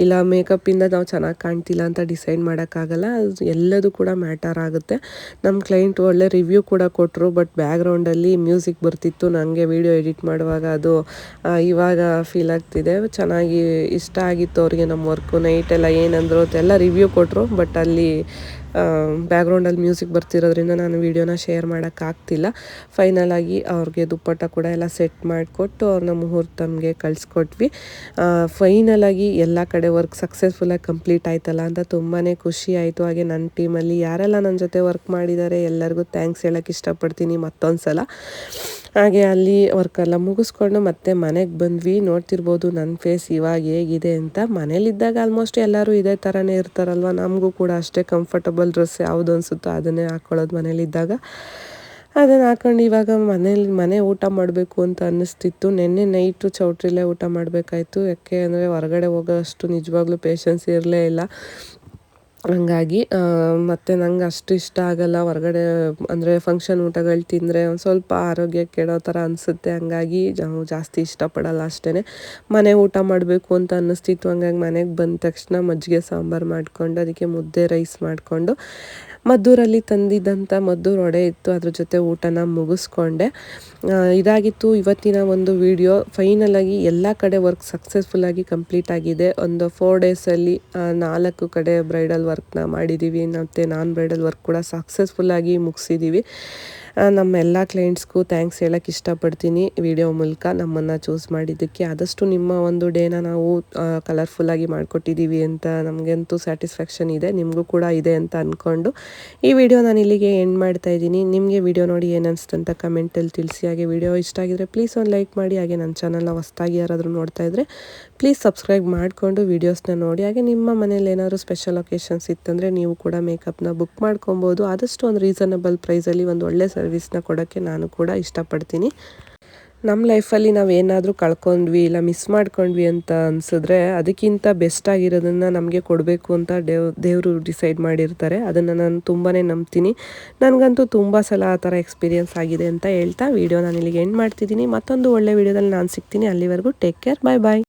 Speaker 1: ಇಲ್ಲ ಮೇಕಪ್ಪಿಂದ ನಾವು ಚೆನ್ನಾಗಿ ಕಾಣ್ತಿಲ್ಲ ಅಂತ ಡಿಸೈಡ್ ಮಾಡೋಕ್ಕಾಗಲ್ಲ. ಅದು ಎಲ್ಲದೂ ಕೂಡ ಮ್ಯಾಟರ್ ಆಗುತ್ತೆ. ನಮ್ಮ ಕ್ಲೈಂಟ್ ಒಳ್ಳೆ ರಿವ್ಯೂ ಕೂಡ ಕೊಟ್ಟರು. ಬಟ್ ಬ್ಯಾಕ್ಗ್ರೌಂಡಲ್ಲಿ ಮ್ಯೂಸಿಕ್ ಬರ್ತಿತ್ತು. ನನಗೆ ವೀಡಿಯೋ ಎಡಿಟ್ ಮಾಡುವಾಗ ಅದು ಇವಾಗ ಫೀಲ್ ಆಗ್ತಿದೆ. ಚೆನ್ನಾಗಿ ಇಷ್ಟ ಆಗಿತ್ತು ಅವ್ರಿಗೆ ನಮ್ಮ ವರ್ಕು. ನೈಟೆಲ್ಲ ಏನಂದ್ರು ಎಲ್ಲ ರಿವ್ಯೂ ಕೊಟ್ಟರು. ಬಟ್ ಅಲ್ಲಿ ಬ್ಯಾಕ್ಗ್ರೌಂಡಲ್ಲಿ ಮ್ಯೂಸಿಕ್ ಬರ್ತಿರೋದ್ರಿಂದ ನಾನು ವೀಡಿಯೋನ ಶೇರ್ ಮಾಡೋಕ್ಕಾಗ್ತಿಲ್ಲ. ಫೈನಲಾಗಿ ಅವ್ರಿಗೆ ದುಪ್ಪಟ್ಟ ಕೂಡ ಎಲ್ಲ ಸೆಟ್ ಮಾಡಿಕೊಟ್ಟು ಅವ್ರನ್ನ ಮುಹೂರ್ತಮ್ಗೆ ಕಳಿಸ್ಕೊಟ್ವಿ. ಫೈನಲಾಗಿ ಎಲ್ಲ ಕಡೆ ವರ್ಕ್ ಸಕ್ಸಸ್ಫುಲ್ಲಾಗಿ ಕಂಪ್ಲೀಟ್ ಆಯ್ತಲ್ಲ ಅಂತ ತುಂಬಾ ಖುಷಿ ಆಯಿತು. ಹಾಗೆ ನನ್ನ ಟೀಮಲ್ಲಿ ಯಾರೆಲ್ಲ ನನ್ನ ಜೊತೆ ವರ್ಕ್ ಮಾಡಿದ್ದಾರೆ ಎಲ್ಲರಿಗೂ ಥ್ಯಾಂಕ್ಸ್ ಹೇಳೋಕ್ಕೆ ಇಷ್ಟಪಡ್ತೀನಿ ಮತ್ತೊಂದು ಸಲ. ಹಾಗೆ ಅಲ್ಲಿ ವರ್ಕೆಲ್ಲ ಮುಗಿಸ್ಕೊಂಡು ಮತ್ತೆ ಮನೆಗೆ ಬಂದ್ವಿ. ನೋಡ್ತಿರ್ಬೋದು ನನ್ನ ಫೇಸ್ ಇವಾಗ ಹೇಗಿದೆ ಅಂತ. ಮನೇಲಿದ್ದಾಗ ಆಲ್ಮೋಸ್ಟ್ ಎಲ್ಲರೂ ಇದೇ ಥರನೇ ಇರ್ತಾರಲ್ವ, ನಮಗೂ ಕೂಡ ಅಷ್ಟೇ ಕಂಫರ್ಟಬಲ್ ಡ್ರೆಸ್ ಯಾವುದು ಅನಿಸುತ್ತೋ ಅದನ್ನೇ ಹಾಕ್ಕೊಳ್ಳೋದು ಮನೇಲಿದ್ದಾಗ. ಅದನ್ನು ಹಾಕೊಂಡು ಇವಾಗ ಮನೆ ಊಟ ಮಾಡಬೇಕು ಅಂತ ಅನ್ನಿಸ್ತಿತ್ತು. ನೆನ್ನೆ ನೈಟು ಚೌಟ್ರಿಲೇ ಊಟ ಮಾಡಬೇಕಾಯ್ತು. ಯಾಕೆ ಅಂದರೆ ಹೊರಗಡೆ ಹೋಗೋ ಅಷ್ಟು ನಿಜವಾಗ್ಲೂ ಪೇಷನ್ಸ್ ಇರಲೇ ಇಲ್ಲ. ಹಂಗಾಗಿ ಮತ್ತು ನಂಗೆ ಅಷ್ಟು ಇಷ್ಟ ಆಗಲ್ಲ ಹೊರಗಡೆ ಅಂದರೆ ಫಂಕ್ಷನ್ ಊಟಗಳು ತಿಂದರೆ ಒಂದು ಸ್ವಲ್ಪ ಆರೋಗ್ಯ ಕೆಡೋ ಥರ ಅನಿಸುತ್ತೆ. ಹಂಗಾಗಿ ನಾವು ಜಾಸ್ತಿ ಇಷ್ಟಪಡಲ್ಲ ಅಷ್ಟೇ. ಮನೆ ಊಟ ಮಾಡಬೇಕು ಅಂತ ಅನ್ನಿಸ್ತಿತ್ತು. ಹಂಗಾಗಿ ಮನೆಗೆ ಬಂದ ತಕ್ಷಣ ಮಜ್ಜಿಗೆ ಸಾಂಬಾರು ಮಾಡಿಕೊಂಡು ಅದಕ್ಕೆ ಮುದ್ದೆ ರೈಸ್ ಮಾಡಿಕೊಂಡು ಮದ್ದೂರಲ್ಲಿ ತಂದಿದ್ದಂಥ ಮದ್ದೂರು ವಡೆ ಇತ್ತು, ಅದ್ರ ಜೊತೆ ಊಟನ ಮುಗಿಸ್ಕೊಂಡೆ. ಇದಾಗಿತ್ತು ಇವತ್ತಿನ ಒಂದು ವಿಡಿಯೋ. ಫೈನಲಾಗಿ ಎಲ್ಲ ಕಡೆ ವರ್ಕ್ ಸಕ್ಸಸ್ಫುಲ್ಲಾಗಿ ಕಂಪ್ಲೀಟ್ ಆಗಿದೆ. ಒಂದು 4 ಡೇಸಲ್ಲಿ 4 ಕಡೆ ಬ್ರೈಡಲ್ ವರ್ಕ್ನ ಮಾಡಿದ್ದೀವಿ, ಮತ್ತು ನಾನ್ ಬ್ರೈಡಲ್ ವರ್ಕ್ ಕೂಡ ಸಕ್ಸಸ್ಫುಲ್ಲಾಗಿ ಮುಗಿಸಿದ್ದೀವಿ. ನಮ್ಮ ಎಲ್ಲ ಕ್ಲೈಂಟ್ಸ್ಗೂ ಥ್ಯಾಂಕ್ಸ್ ಹೇಳೋಕ್ಕೆ ಇಷ್ಟಪಡ್ತೀನಿ ವಿಡಿಯೋ ಮೂಲಕ ನಮ್ಮನ್ನು ಚೂಸ್ ಮಾಡಿದ್ದಕ್ಕೆ. ಆದಷ್ಟು ನಿಮ್ಮ ಒಂದು ಡೇನ ನಾವು ಕಲರ್ಫುಲ್ಲಾಗಿ ಮಾಡಿಕೊಟ್ಟಿದ್ದೀವಿ ಅಂತ ನಮಗಂತೂ ಸ್ಯಾಟಿಸ್ಫ್ಯಾಕ್ಷನ್ ಇದೆ, ನಿಮಗೂ ಕೂಡ ಇದೆ ಅಂತ ಅಂದ್ಕೊಂಡು ಈ ವಿಡಿಯೋ ನಾನು ಇಲ್ಲಿಗೆ ಎಂಡ್ ಮಾಡ್ತಾ ಇದ್ದೀನಿ. ನಿಮಗೆ ವಿಡಿಯೋ ನೋಡಿ ಏನು ಅನಿಸ್ತು ಅಂತ ಕಮೆಂಟಲ್ಲಿ ತಿಳಿಸಿ. ಹಾಗೆ ವಿಡಿಯೋ ಇಷ್ಟ ಆಗಿದ್ರೆ ಪ್ಲೀಸ್ ಒಂದು ಲೈಕ್ ಮಾಡಿ. ಹಾಗೆ ನನ್ನ ಚಾನಲ್ನ ಹೊಸ್ದಾಗಿ ಯಾರಾದರೂ ನೋಡ್ತಾ ಇದ್ದರೆ ಪ್ಲೀಸ್ ಸಬ್ಸ್ಕ್ರೈಬ್ ಮಾಡಿಕೊಂಡು ವೀಡಿಯೋಸ್ನ ನೋಡಿ. ಹಾಗೆ ನಿಮ್ಮ ಮನೇಲಿ ಏನಾದರೂ ಸ್ಪೆಷಲ್ ಒಕೇಶನ್ಸ್ ಇತ್ತಂದರೆ ನೀವು ಕೂಡ ಮೇಕಪ್ನ ಬುಕ್ ಮಾಡ್ಕೊಬೋದು. ಆದಷ್ಟು ಒಂದು ರೀಸನಬಲ್ ಪ್ರೈಸಲ್ಲಿ ಒಂದು ಒಳ್ಳೆ ಸರ್ವಿಸ್ನ ಕೊಡೋಕ್ಕೆ ನಾನು ಕೂಡ ಇಷ್ಟಪಡ್ತೀನಿ. ನಮ್ಮ ಲೈಫಲ್ಲಿ ನಾವು ಏನಾದರೂ ಕಳ್ಕೊಂಡ್ವಿ ಇಲ್ಲ ಮಿಸ್ ಮಾಡ್ಕೊಂಡ್ವಿ ಅಂತ ಅನಿಸಿದ್ರೆ ಅದಕ್ಕಿಂತ ಬೆಸ್ಟ್ ಆಗಿರೋದನ್ನು ನಮಗೆ ಕೊಡಬೇಕು ಅಂತ ದೇವರು ಡಿಸೈಡ್ ಮಾಡಿರ್ತಾರೆ. ಅದನ್ನು ನಾನು ತುಂಬಾ ನಂಬ್ತೀನಿ. ನನಗಂತೂ ತುಂಬ ಸಲ ಆ ಥರ ಎಕ್ಸ್ಪೀರಿಯನ್ಸ್ ಆಗಿದೆ ಅಂತ ಹೇಳ್ತಾ ವಿಡಿಯೋ ನಾನು ಇಲ್ಲಿಗೆ ಎಂಡ್ ಮಾಡ್ತಿದ್ದೀನಿ. ಮತ್ತೊಂದು ಒಳ್ಳೆ ವಿಡಿಯೋದಲ್ಲಿ ನಾನು ಸಿಗ್ತೀನಿ. ಅಲ್ಲಿವರೆಗೂ ಟೇಕ್ ಕೇರ್, ಬಾಯ್ ಬಾಯ್.